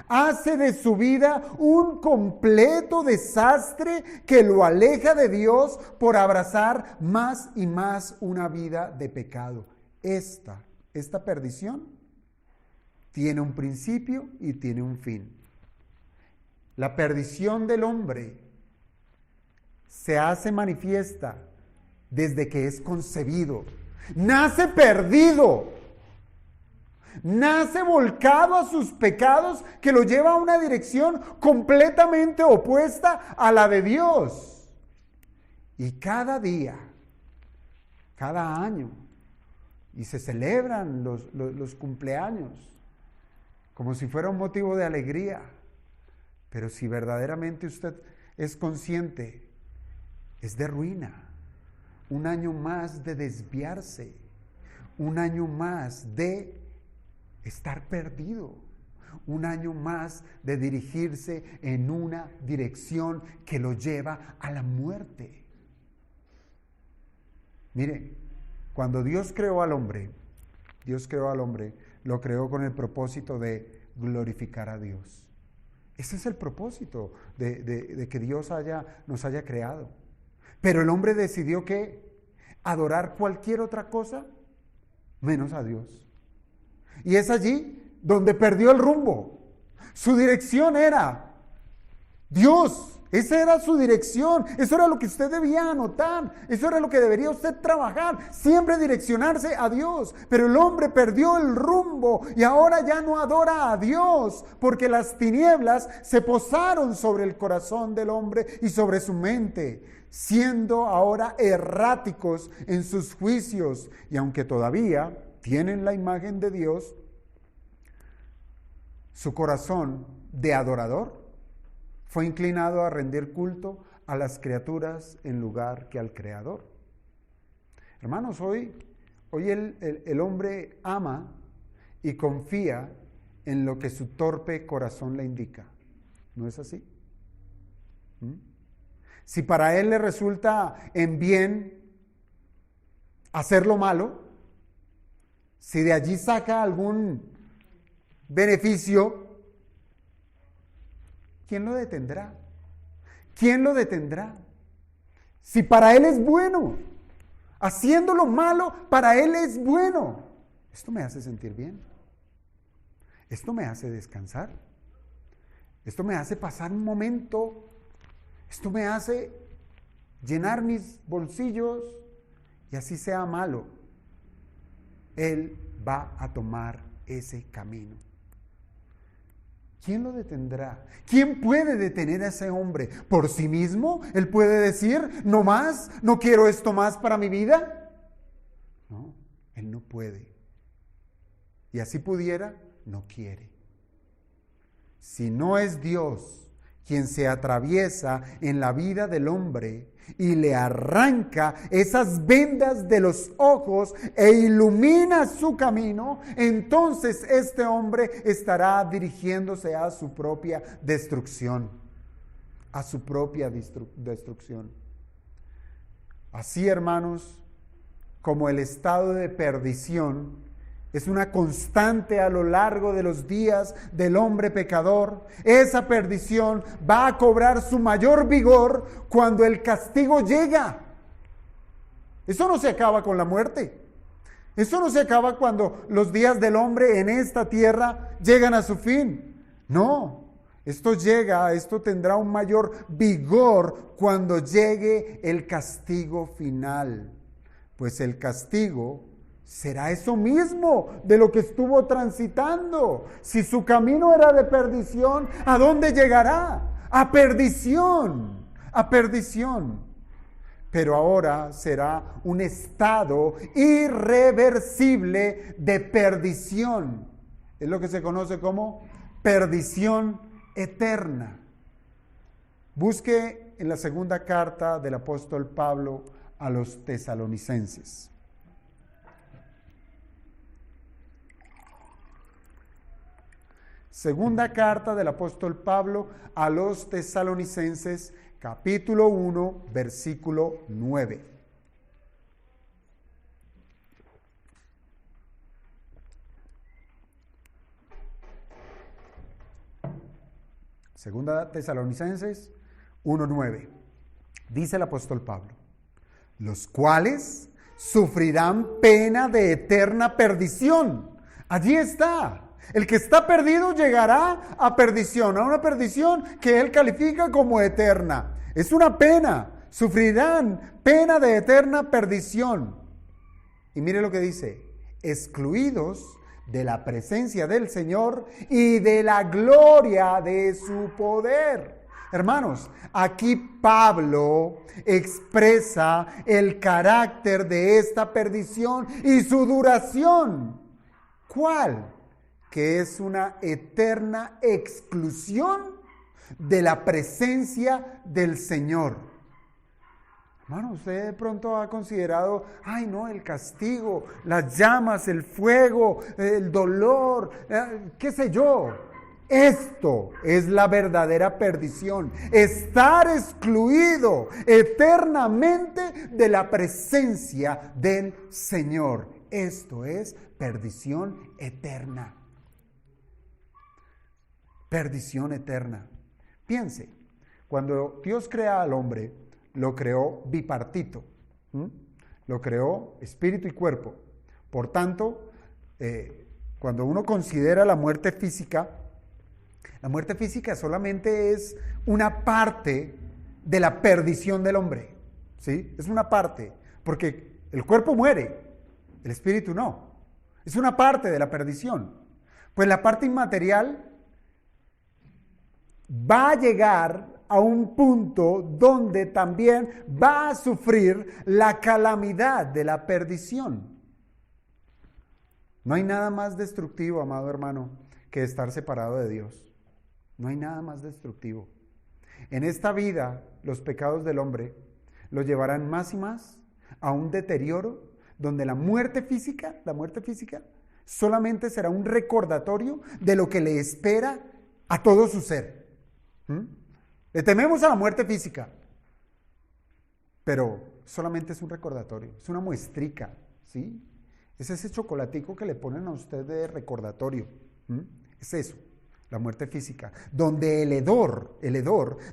hace de su vida un completo desastre que lo aleja de Dios por abrazar más y más una vida de pecado. Esta perdición tiene un principio y tiene un fin. La perdición del hombre se hace manifiesta desde que es concebido. Nace perdido. Nace volcado a sus pecados que lo lleva a una dirección completamente opuesta a la de Dios. Y cada día, cada año, y se celebran los cumpleaños como si fuera un motivo de alegría. Pero si verdaderamente usted es consciente, es de ruina. Un año más de desviarse, un año más de estar perdido, un año más de dirigirse en una dirección que lo lleva a la muerte. Mire, cuando Dios creó al hombre lo creó con el propósito de glorificar a Dios. Ese es el propósito de que Dios nos haya creado. Pero el hombre decidió que adorar cualquier otra cosa menos a Dios. Y es allí donde perdió el rumbo. Su dirección era Dios. Esa era su dirección. Eso era lo que usted debía anotar. Eso era lo que debería usted trabajar. Siempre direccionarse a Dios. Pero el hombre perdió el rumbo y ahora ya no adora a Dios, porque las tinieblas se posaron sobre el corazón del hombre y sobre su mente, siendo ahora erráticos en sus juicios. Y aunque todavía tienen la imagen de Dios, su corazón de adorador fue inclinado a rendir culto a las criaturas en lugar que al Creador. Hermanos, hoy el hombre ama y confía en lo que su torpe corazón le indica. ¿No es así? Si para él le resulta en bien hacer lo malo, si de allí saca algún beneficio, ¿quién lo detendrá? ¿Quién lo detendrá? Si para él es bueno, haciendo lo malo, para él es bueno. Esto me hace sentir bien. Esto me hace descansar. Esto me hace pasar un momento. Esto me hace llenar mis bolsillos. Y así sea malo, él va a tomar ese camino. ¿Quién lo detendrá? ¿Quién puede detener a ese hombre? ¿Por sí mismo? ¿Él puede decir, no más, no quiero esto más para mi vida? No, él no puede. Y así pudiera, no quiere. Si no es Dios quien se atraviesa en la vida del hombre y le arranca esas vendas de los ojos e ilumina su camino, entonces este hombre estará dirigiéndose a su propia destrucción. A su propia destrucción. Así, hermanos, como el estado de perdición es una constante a lo largo de los días del hombre pecador, esa perdición va a cobrar su mayor vigor cuando el castigo llega. Eso no se acaba con la muerte. Eso no se acaba cuando los días del hombre en esta tierra llegan a su fin. No, esto tendrá un mayor vigor cuando llegue el castigo final. Pues el castigo será eso mismo de lo que estuvo transitando. Si su camino era de perdición, ¿a dónde llegará? A perdición, a perdición. Pero ahora será un estado irreversible de perdición. Es lo que se conoce como perdición eterna. Busque en la segunda carta del apóstol Pablo a los tesalonicenses. Segunda carta del apóstol Pablo a los tesalonicenses, capítulo 1, versículo 9. Segunda Tesalonicenses 1:9. Dice el apóstol Pablo: los cuales sufrirán pena de eterna perdición. Allí está. El que está perdido llegará a perdición, a una perdición que él califica como eterna. Es una pena. Sufrirán pena de eterna perdición. Y mire lo que dice: excluidos de la presencia del Señor y de la gloria de su poder. Hermanos, aquí Pablo expresa el carácter de esta perdición y su duración. ¿Cuál? Que es una eterna exclusión de la presencia del Señor. Hermano, usted de pronto ha considerado, ay no, el castigo, las llamas, el fuego, el dolor, qué sé yo. Esto es la verdadera perdición, estar excluido eternamente de la presencia del Señor. Esto es perdición eterna. Perdición eterna. Piense, cuando Dios crea al hombre, lo creó bipartito. Lo creó espíritu y cuerpo. Por tanto, cuando uno considera la muerte física solamente es una parte de la perdición del hombre. ¿Sí? Es una parte, porque el cuerpo muere, el espíritu no. Es una parte de la perdición. Pues la parte inmaterial va a llegar a un punto donde también va a sufrir la calamidad de la perdición. No hay nada más destructivo, amado hermano, que estar separado de Dios. No hay nada más destructivo. En esta vida, los pecados del hombre lo llevarán más y más a un deterioro donde la muerte física solamente será un recordatorio de lo que le espera a todo su ser. Le tememos a la muerte física, pero solamente es un recordatorio, es una muestrica, ¿sí? Es ese chocolatico que le ponen a usted de recordatorio. Es eso, la muerte física, donde el hedor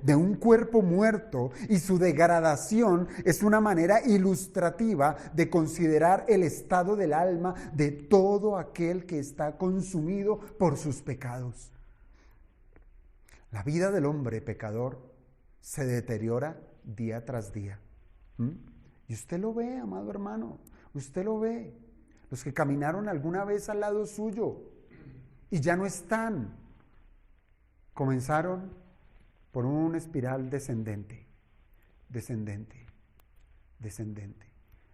de un cuerpo muerto y su degradación es una manera ilustrativa de considerar el estado del alma de todo aquel que está consumido por sus pecados. La vida del hombre pecador se deteriora día tras día. Y usted lo ve, amado hermano, usted lo ve. Los que caminaron alguna vez al lado suyo y ya no están, comenzaron por una espiral descendente,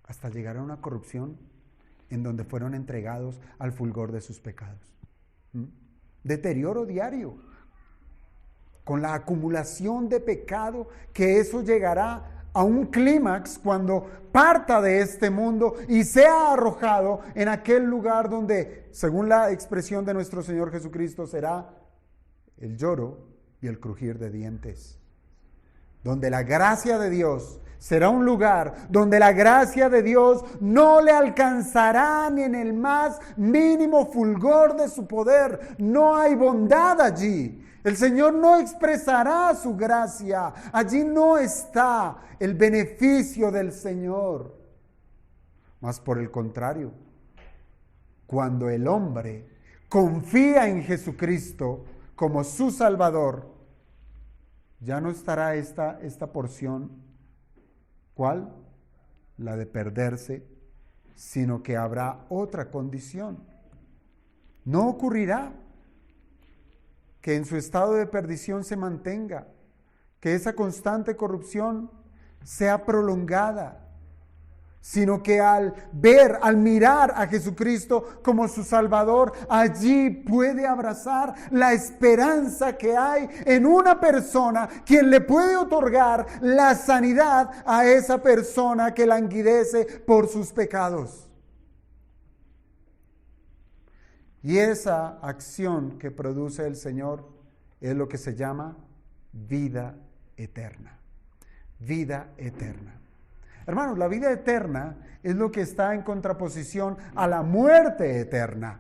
hasta llegar a una corrupción en donde fueron entregados al fulgor de sus pecados. Deterioro diario, con la acumulación de pecado, que eso llegará a un clímax cuando parta de este mundo y sea arrojado en aquel lugar donde, según la expresión de nuestro Señor Jesucristo, será el lloro y el crujir de dientes. Donde la gracia de Dios será un lugar donde la gracia de Dios no le alcanzará ni en el más mínimo fulgor de su poder. No hay bondad allí. El Señor no expresará su gracia. Allí no está el beneficio del Señor. Mas por el contrario, cuando el hombre confía en Jesucristo como su Salvador, ya no estará esta porción. ¿Cuál? La de perderse, sino que habrá otra condición. No ocurrirá que en su estado de perdición se mantenga, que esa constante corrupción sea prolongada, sino que al mirar a Jesucristo como su Salvador, allí puede abrazar la esperanza que hay en una persona, quien le puede otorgar la sanidad a esa persona que languidece por sus pecados. Y esa acción que produce el Señor es lo que se llama vida eterna. Vida eterna. Hermanos, la vida eterna es lo que está en contraposición a la muerte eterna.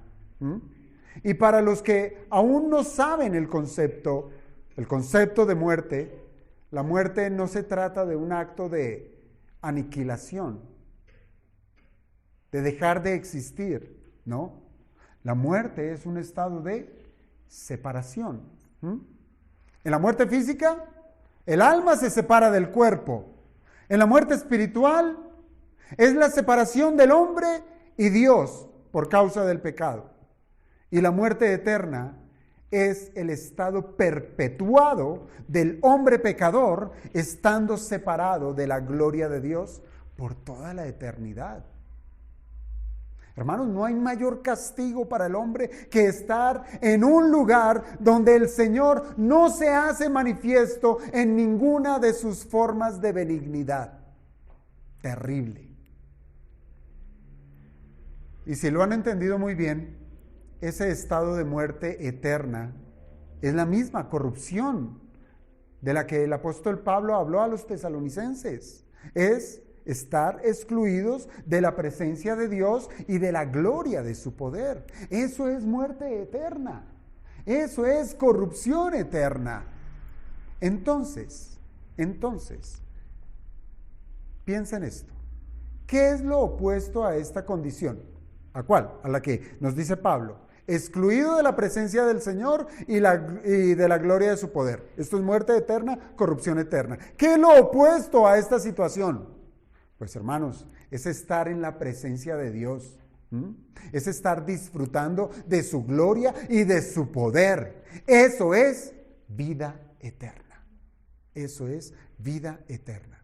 Y para los que aún no saben el concepto de muerte, la muerte no se trata de un acto de aniquilación, de dejar de existir, ¿no? La muerte es un estado de separación. En la muerte física, el alma se separa del cuerpo. En la muerte espiritual, es la separación del hombre y Dios por causa del pecado. Y la muerte eterna es el estado perpetuado del hombre pecador, estando separado de la gloria de Dios por toda la eternidad. Hermanos, no hay mayor castigo para el hombre que estar en un lugar donde el Señor no se hace manifiesto en ninguna de sus formas de benignidad. Terrible. Y si lo han entendido muy bien, ese estado de muerte eterna es la misma corrupción de la que el apóstol Pablo habló a los tesalonicenses. Es estar excluidos de la presencia de Dios y de la gloria de su poder. Eso es muerte eterna. Eso es corrupción eterna. Entonces, piensa en esto. ¿Qué es lo opuesto a esta condición? ¿A cuál? A la que nos dice Pablo. Excluido de la presencia del Señor y de la gloria de su poder. Esto es muerte eterna, corrupción eterna. ¿Qué es lo opuesto a esta situación? Pues hermanos, es estar en la presencia de Dios. Es estar disfrutando de su gloria y de su poder. Eso es vida eterna. Eso es vida eterna.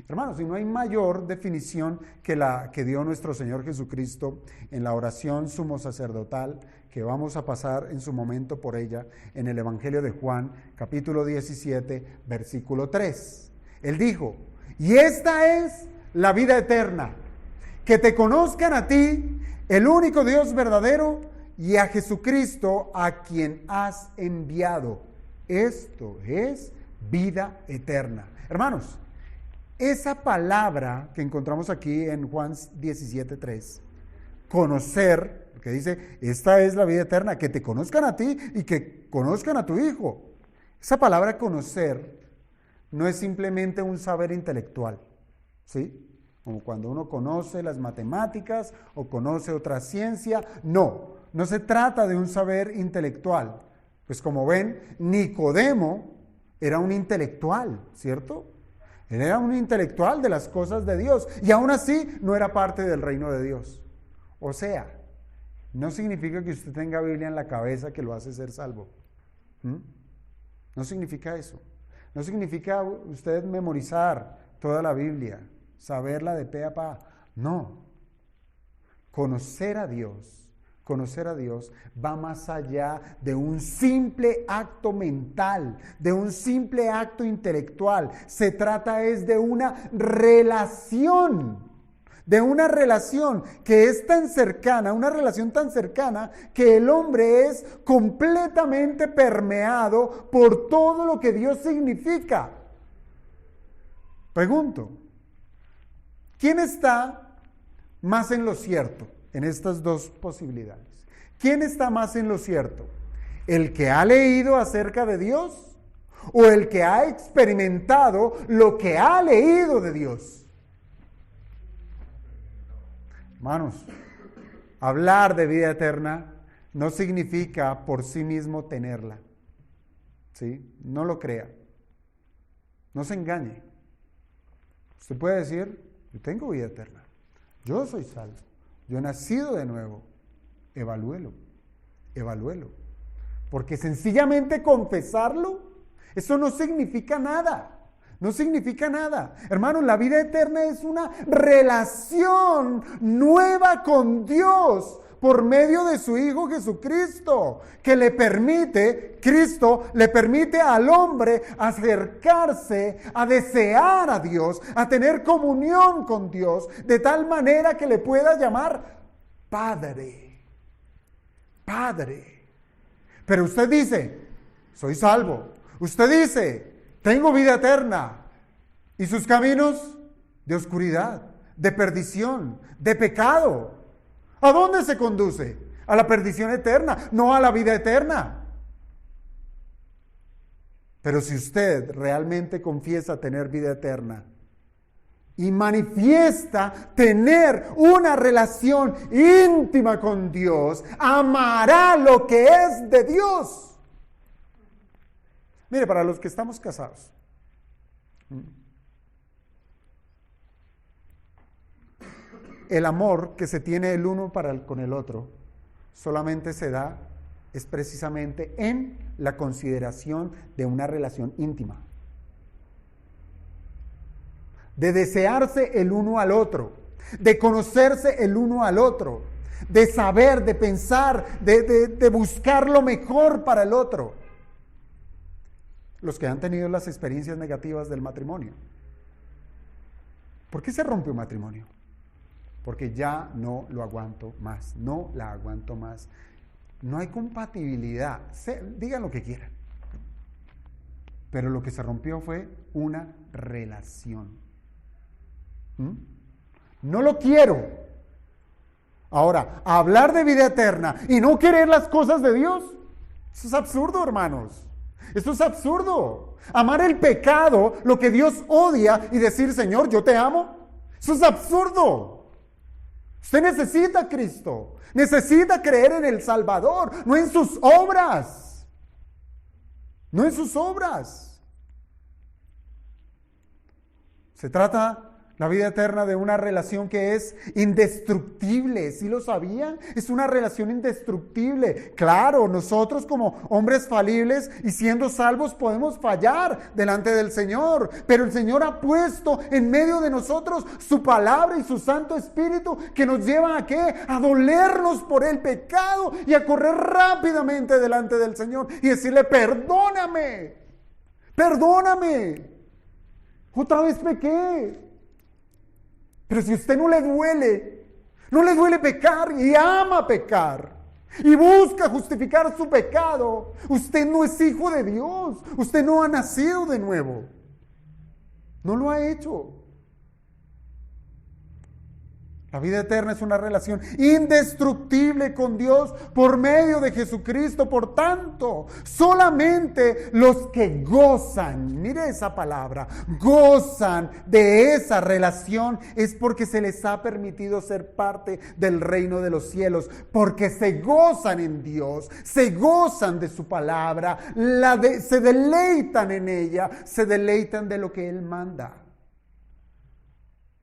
Hermanos, y no hay mayor definición que la que dio nuestro Señor Jesucristo en la oración sumo sacerdotal, que vamos a pasar en su momento por ella, en el Evangelio de Juan, capítulo 17, versículo 3. Él dijo, y esta es la vida eterna, que te conozcan a ti, el único Dios verdadero, y a Jesucristo a quien has enviado. Esto es vida eterna. Hermanos, esa palabra que encontramos aquí en Juan 17:3, conocer, que dice, esta es la vida eterna, que te conozcan a ti y que conozcan a tu Hijo. Esa palabra conocer no es simplemente un saber intelectual, ¿sí? Como cuando uno conoce las matemáticas o conoce otra ciencia. No se trata de un saber intelectual. Pues como ven, Nicodemo era un intelectual, ¿cierto? Él era un intelectual de las cosas de Dios y aún así no era parte del reino de Dios. O sea, no significa que usted tenga Biblia en la cabeza que lo hace ser salvo. No significa eso. No significa usted memorizar toda la Biblia, saberla de pe a pa. No. Conocer a Dios va más allá de un simple acto mental, de un simple acto intelectual. Se trata es de una relación que es tan cercana, una relación tan cercana que el hombre es completamente permeado por todo lo que Dios significa. Pregunto, ¿quién está más en lo cierto en estas dos posibilidades? ¿Quién está más en lo cierto? ¿El que ha leído acerca de Dios o el que ha experimentado lo que ha leído de Dios? Hermanos, hablar de vida eterna no significa por sí mismo tenerla. ¿Sí? No lo crea. No se engañe. Usted puede decir, yo tengo vida eterna. Yo soy salvo. Yo he nacido de nuevo. Evalúelo. Porque sencillamente confesarlo, eso no significa nada. No significa nada. Hermanos, la vida eterna es una relación nueva con Dios por medio de su Hijo Jesucristo, que Cristo le permite al hombre acercarse, a desear a Dios, a tener comunión con Dios, de tal manera que le pueda llamar Padre. Pero usted dice, soy salvo. Usted dice, tengo vida eterna. ¿Y sus caminos? De oscuridad, de perdición, de pecado. ¿A dónde se conduce? A la perdición eterna, no a la vida eterna. Pero si usted realmente confiesa tener vida eterna y manifiesta tener una relación íntima con Dios, amará lo que es de Dios. Mire, para los que estamos casados, el amor que se tiene el uno con el otro solamente se da, es precisamente en la consideración de una relación íntima. De desearse el uno al otro, de conocerse el uno al otro, de saber, de pensar, de buscar lo mejor para el otro. Los que han tenido las experiencias negativas del matrimonio. ¿Por qué se rompe un matrimonio? Porque ya no lo aguanto más, no la aguanto más. No hay compatibilidad, digan lo que quieran. Pero lo que se rompió fue una relación. ¿Mm? No lo quiero. Ahora, hablar de vida eterna y no querer las cosas de Dios, eso es absurdo, hermanos. Esto es absurdo. Amar el pecado, lo que Dios odia, y decir, Señor, yo te amo, eso es absurdo. Usted necesita a Cristo, necesita creer en el Salvador, no en sus obras. No en sus obras. Se trata la vida eterna de una relación que es indestructible. ¿Sí lo sabían? Es una relación indestructible. Claro, nosotros como hombres falibles y siendo salvos podemos fallar delante del Señor. Pero el Señor ha puesto en medio de nosotros su palabra y su Santo Espíritu que nos lleva ¿a qué? A dolernos por el pecado y a correr rápidamente delante del Señor y decirle, perdóname, perdóname. Otra vez pequé. Pero si a usted no le duele pecar y ama pecar y busca justificar su pecado, usted no es hijo de Dios, usted no ha nacido de nuevo, no lo ha hecho. La vida eterna es una relación indestructible con Dios por medio de Jesucristo. Por tanto, solamente los que gozan, mire esa palabra, gozan de esa relación, es porque se les ha permitido ser parte del reino de los cielos, porque se gozan en Dios, se gozan de su palabra, se deleitan en ella, se deleitan de lo que Él manda.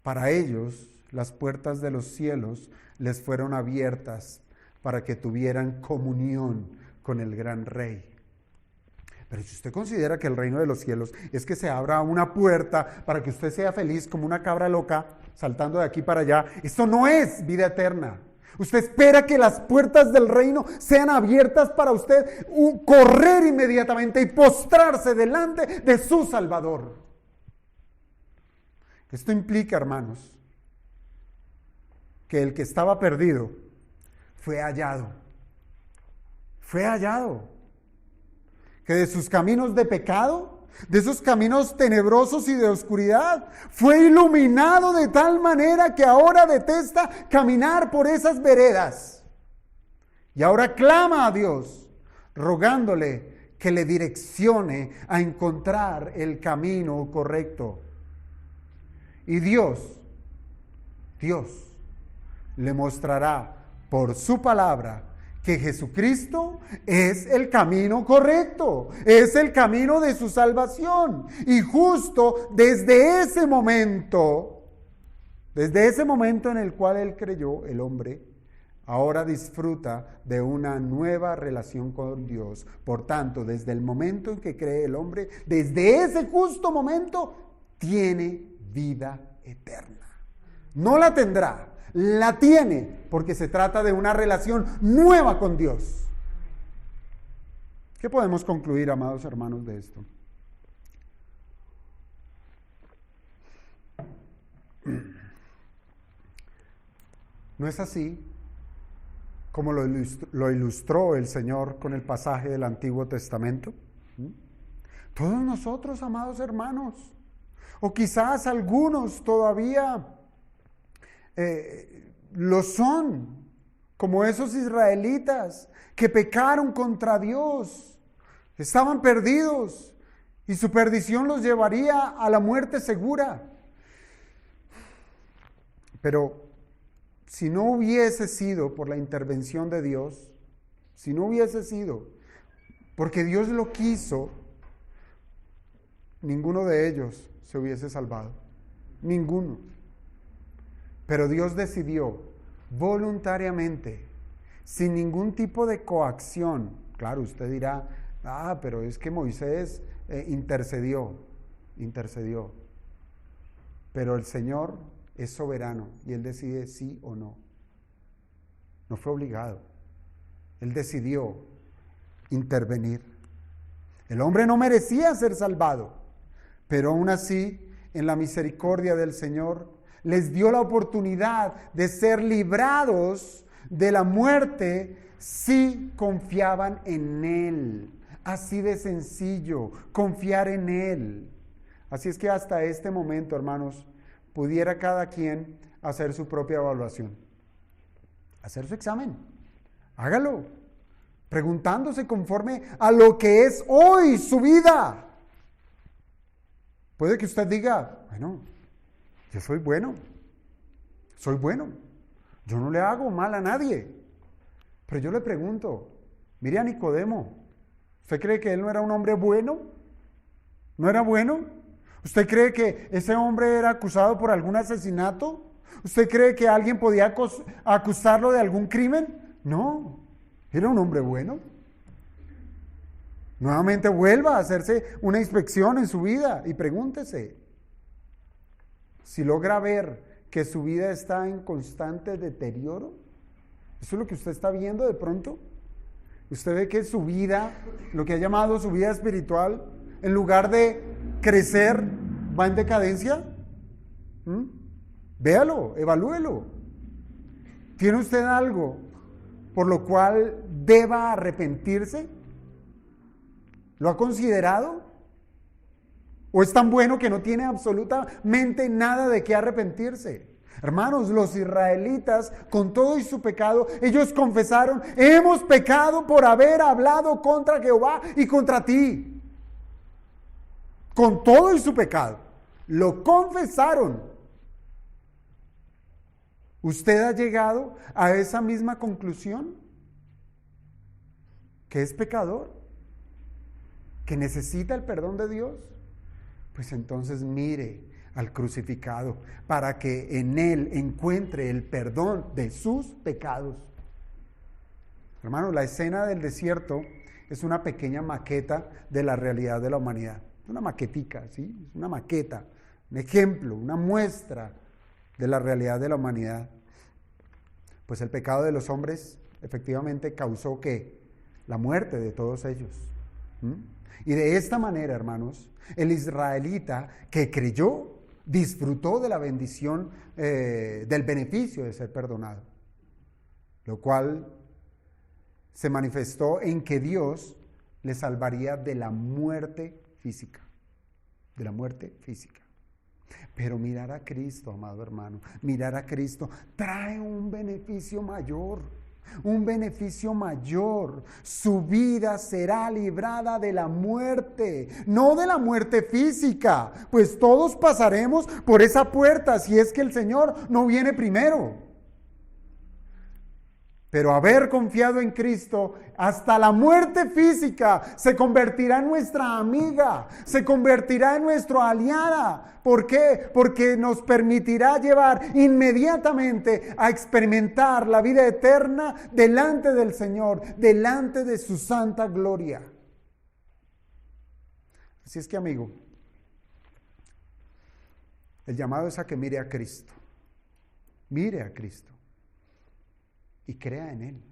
Para ellos, las puertas de los cielos les fueron abiertas para que tuvieran comunión con el gran Rey. Pero si usted considera que el reino de los cielos es que se abra una puerta para que usted sea feliz como una cabra loca, saltando de aquí para allá, eso no es vida eterna. Usted espera que las puertas del reino sean abiertas para usted correr inmediatamente y postrarse delante de su Salvador. Esto implica, hermanos, que el que estaba perdido fue hallado. Fue hallado. Que de sus caminos de pecado, de esos caminos tenebrosos y de oscuridad, fue iluminado de tal manera que ahora detesta caminar por esas veredas. Y ahora clama a Dios, rogándole que le direccione a encontrar el camino correcto. Y Dios le mostrará por su palabra que Jesucristo es el camino correcto, es el camino de su salvación. Y justo desde ese momento en el cual él creyó, el hombre ahora disfruta de una nueva relación con Dios. Por tanto, desde el momento en que cree el hombre, desde ese justo momento, tiene vida eterna. No la tendrá, la tiene, porque se trata de una relación nueva con Dios. ¿Qué podemos concluir, amados hermanos, de esto? ¿No es así como lo ilustró el Señor con el pasaje del Antiguo Testamento? Todos nosotros, amados hermanos, o quizás algunos todavía lo son, como esos israelitas que pecaron contra Dios, estaban perdidos y su perdición los llevaría a la muerte segura. Pero si no hubiese sido por la intervención de Dios, si no hubiese sido porque Dios lo quiso, ninguno de ellos se hubiese salvado, ninguno. Pero Dios decidió voluntariamente, sin ningún tipo de coacción. Claro, usted dirá, pero es que Moisés intercedió. Pero el Señor es soberano y Él decide sí o no. No fue obligado. Él decidió intervenir. El hombre no merecía ser salvado, pero aún así, en la misericordia del Señor, les dio la oportunidad de ser librados de la muerte si confiaban en Él. Así de sencillo, confiar en Él. Así es que hasta este momento, hermanos, pudiera cada quien hacer su propia evaluación. Hacer su examen. Hágalo. Preguntándose conforme a lo que es hoy su vida. Puede que usted diga, bueno, yo soy bueno. Soy bueno. Yo no le hago mal a nadie. Pero yo le pregunto, mire a Nicodemo, ¿usted cree que él no era un hombre bueno? ¿No era bueno? ¿Usted cree que ese hombre era acusado por algún asesinato? ¿Usted cree que alguien podía acusarlo de algún crimen? No, era un hombre bueno. Nuevamente vuelva a hacerse una inspección en su vida y pregúntese si logra ver que su vida está en constante deterioro. ¿Eso es lo que usted está viendo de pronto? Usted ve que su vida, lo que ha llamado su vida espiritual, en lugar de crecer, va en decadencia. Véalo, evalúelo. ¿Tiene usted algo por lo cual deba arrepentirse? ¿Lo ha considerado? ¿O es tan bueno que no tiene absolutamente nada de qué arrepentirse? Hermanos, los israelitas, con todo y su pecado, ellos confesaron, hemos pecado por haber hablado contra Jehová y contra ti. Con todo y su pecado, lo confesaron. ¿Usted ha llegado a esa misma conclusión? ¿Que es pecador? ¿Que necesita el perdón de Dios? Pues entonces mire al crucificado para que en él encuentre el perdón de sus pecados. Hermanos, la escena del desierto es una pequeña maqueta de la realidad de la humanidad. Una maquetica, ¿sí? Es una maqueta, un ejemplo, una muestra de la realidad de la humanidad. Pues el pecado de los hombres efectivamente causó ¿qué? La muerte de todos ellos. Y de esta manera, hermanos, el israelita que creyó disfrutó de la bendición, del beneficio de ser perdonado, lo cual se manifestó en que Dios le salvaría de la muerte física, de la muerte física. Pero mirar a Cristo, amado hermano, mirar a Cristo trae un beneficio mayor. Un beneficio mayor. Su vida será librada de la muerte, no de la muerte física, pues todos pasaremos por esa puerta si es que el Señor no viene primero. Pero haber confiado en Cristo, hasta la muerte física se convertirá en nuestra amiga, se convertirá en nuestra aliada. ¿Por qué? Porque nos permitirá llevar inmediatamente a experimentar la vida eterna delante del Señor, delante de su santa gloria. Así es que, amigo, el llamado es a que mire a Cristo. Mire a Cristo. Y crea en Él.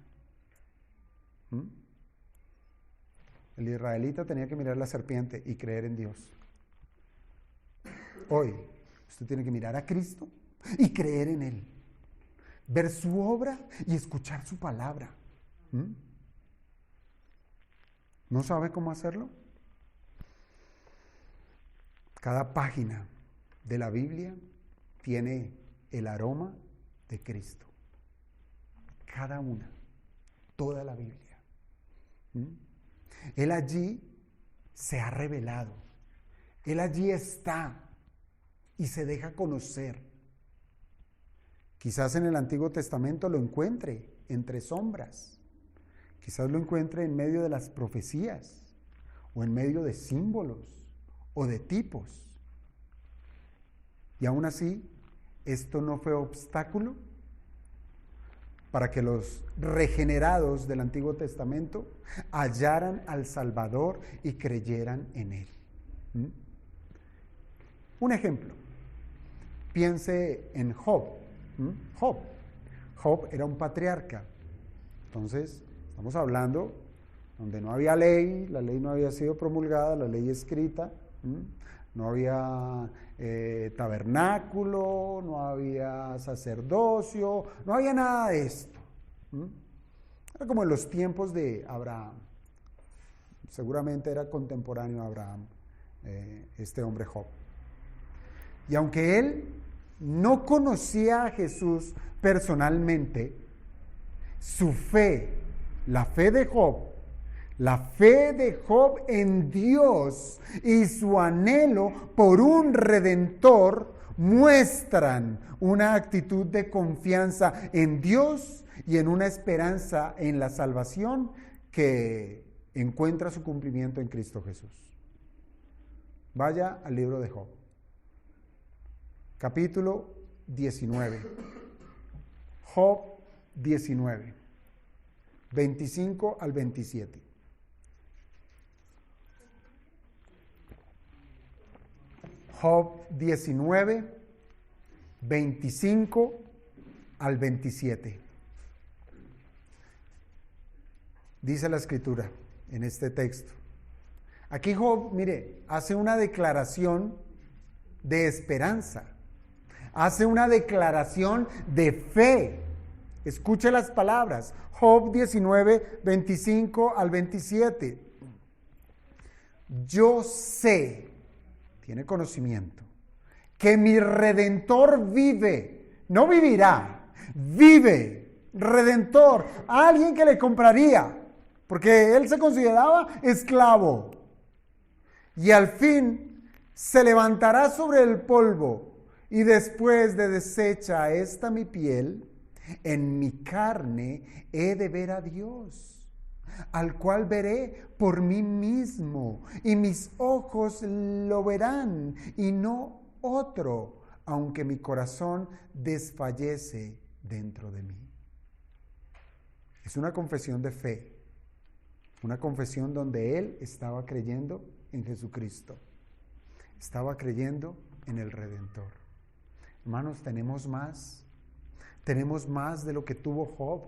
El israelita tenía que mirar la serpiente y creer en Dios. Hoy, usted tiene que mirar a Cristo y creer en Él. Ver su obra y escuchar su palabra. ¿No sabe cómo hacerlo? Cada página de la Biblia tiene el aroma de Cristo. Cada una, toda la Biblia. Él allí se ha revelado. Él allí está y se deja conocer. Quizás en el Antiguo Testamento lo encuentre entre sombras. Quizás lo encuentre en medio de las profecías o en medio de símbolos o de tipos. Y aún así, esto no fue obstáculo para que los regenerados del Antiguo Testamento hallaran al Salvador y creyeran en Él. Un ejemplo, piense en Job. Job era un patriarca. Entonces, estamos hablando donde no había ley, la ley no había sido promulgada, la ley escrita, no había tabernáculo, no había sacerdocio, no había nada de esto. Era como en los tiempos de Abraham. Seguramente era contemporáneo a Abraham, este hombre Job. Y aunque él no conocía a Jesús personalmente, su fe, la fe de Job en Dios y su anhelo por un redentor muestran una actitud de confianza en Dios y en una esperanza en la salvación que encuentra su cumplimiento en Cristo Jesús. Vaya al libro de Job, capítulo 19. Job 19, 25 al 27. Job 19, 25 al 27. Dice la Escritura en este texto. Aquí Job, mire, hace una declaración de esperanza. Hace una declaración de fe. Escuche las palabras. Job 19, 25 al 27. Yo sé, tiene conocimiento, que mi Redentor vive, no vivirá, vive, Redentor, alguien que le compraría, porque él se consideraba esclavo. Y al fin se levantará sobre el polvo, y después de deshecha esta mi piel, en mi carne he de ver a Dios, al cual veré por mí mismo, y mis ojos lo verán, y no otro, aunque mi corazón desfallece dentro de mí. Es una confesión de fe, una confesión donde él estaba creyendo en Jesucristo, estaba creyendo en el Redentor. Hermanos, tenemos más de lo que tuvo Job.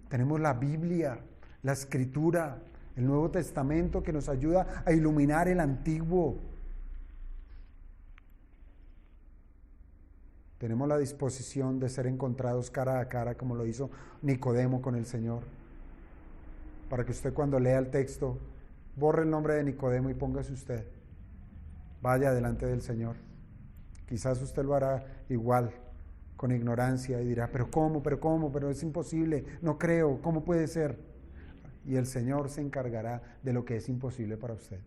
Tenemos la Biblia, la Escritura, el Nuevo Testamento que nos ayuda a iluminar el Antiguo. Tenemos la disposición de ser encontrados cara a cara como lo hizo Nicodemo con el Señor. Para que usted cuando lea el texto, borre el nombre de Nicodemo y póngase usted. Vaya delante del Señor. Quizás usted lo hará igual, con ignorancia, y dirá, pero es imposible, no creo, ¿cómo puede ser? Y el Señor se encargará de lo que es imposible para usted,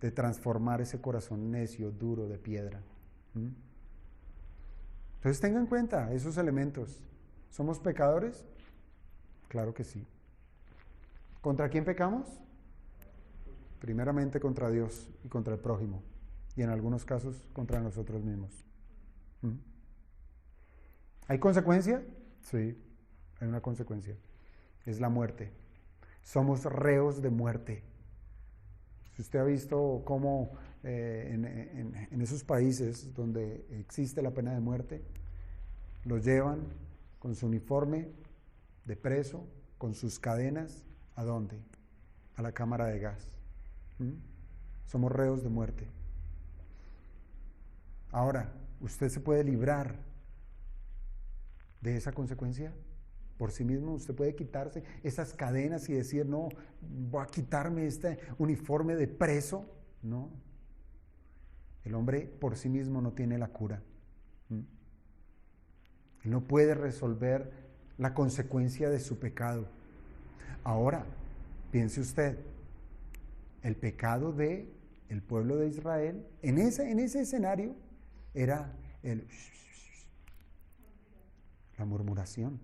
de transformar ese corazón necio, duro, de piedra. Entonces tenga en cuenta esos elementos. ¿Somos pecadores? Claro que sí. ¿Contra quién pecamos? Primeramente contra Dios y contra el prójimo, y en algunos casos contra nosotros mismos. ¿Hay consecuencia? Sí, hay una consecuencia. Es la muerte. Somos reos de muerte. Si usted ha visto cómo en esos países donde existe la pena de muerte, los llevan con su uniforme de preso, con sus cadenas, ¿a dónde? A la cámara de gas. Somos reos de muerte. Ahora, ¿usted se puede librar de esa consecuencia? Por sí mismo, usted puede quitarse esas cadenas y decir, no, voy a quitarme este uniforme de preso. No. El hombre por sí mismo no tiene la cura. Él no puede resolver la consecuencia de su pecado. Ahora, piense usted, el pecado del pueblo de Israel, en ese escenario, era la murmuración.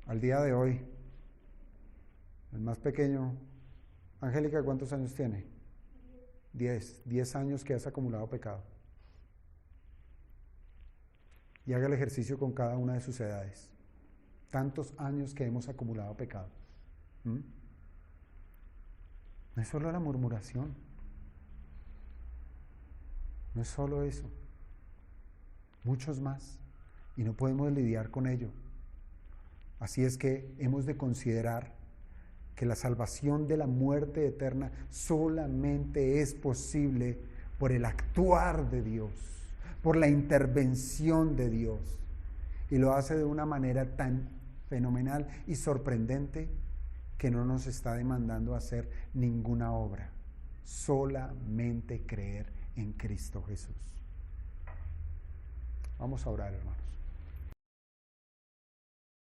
Al día de hoy, el más pequeño, Angélica, ¿cuántos años tiene? 10 años que has acumulado pecado. Y haga el ejercicio con cada una de sus edades. Tantos años que hemos acumulado pecado. No es solo la murmuración. No es solo eso. Muchos más. Y no podemos lidiar con ello. Así es que hemos de considerar que la salvación de la muerte eterna solamente es posible por el actuar de Dios, por la intervención de Dios. Y lo hace de una manera tan fenomenal y sorprendente que no nos está demandando hacer ninguna obra. solamente creer en Cristo Jesús. Vamos a orar, hermanos.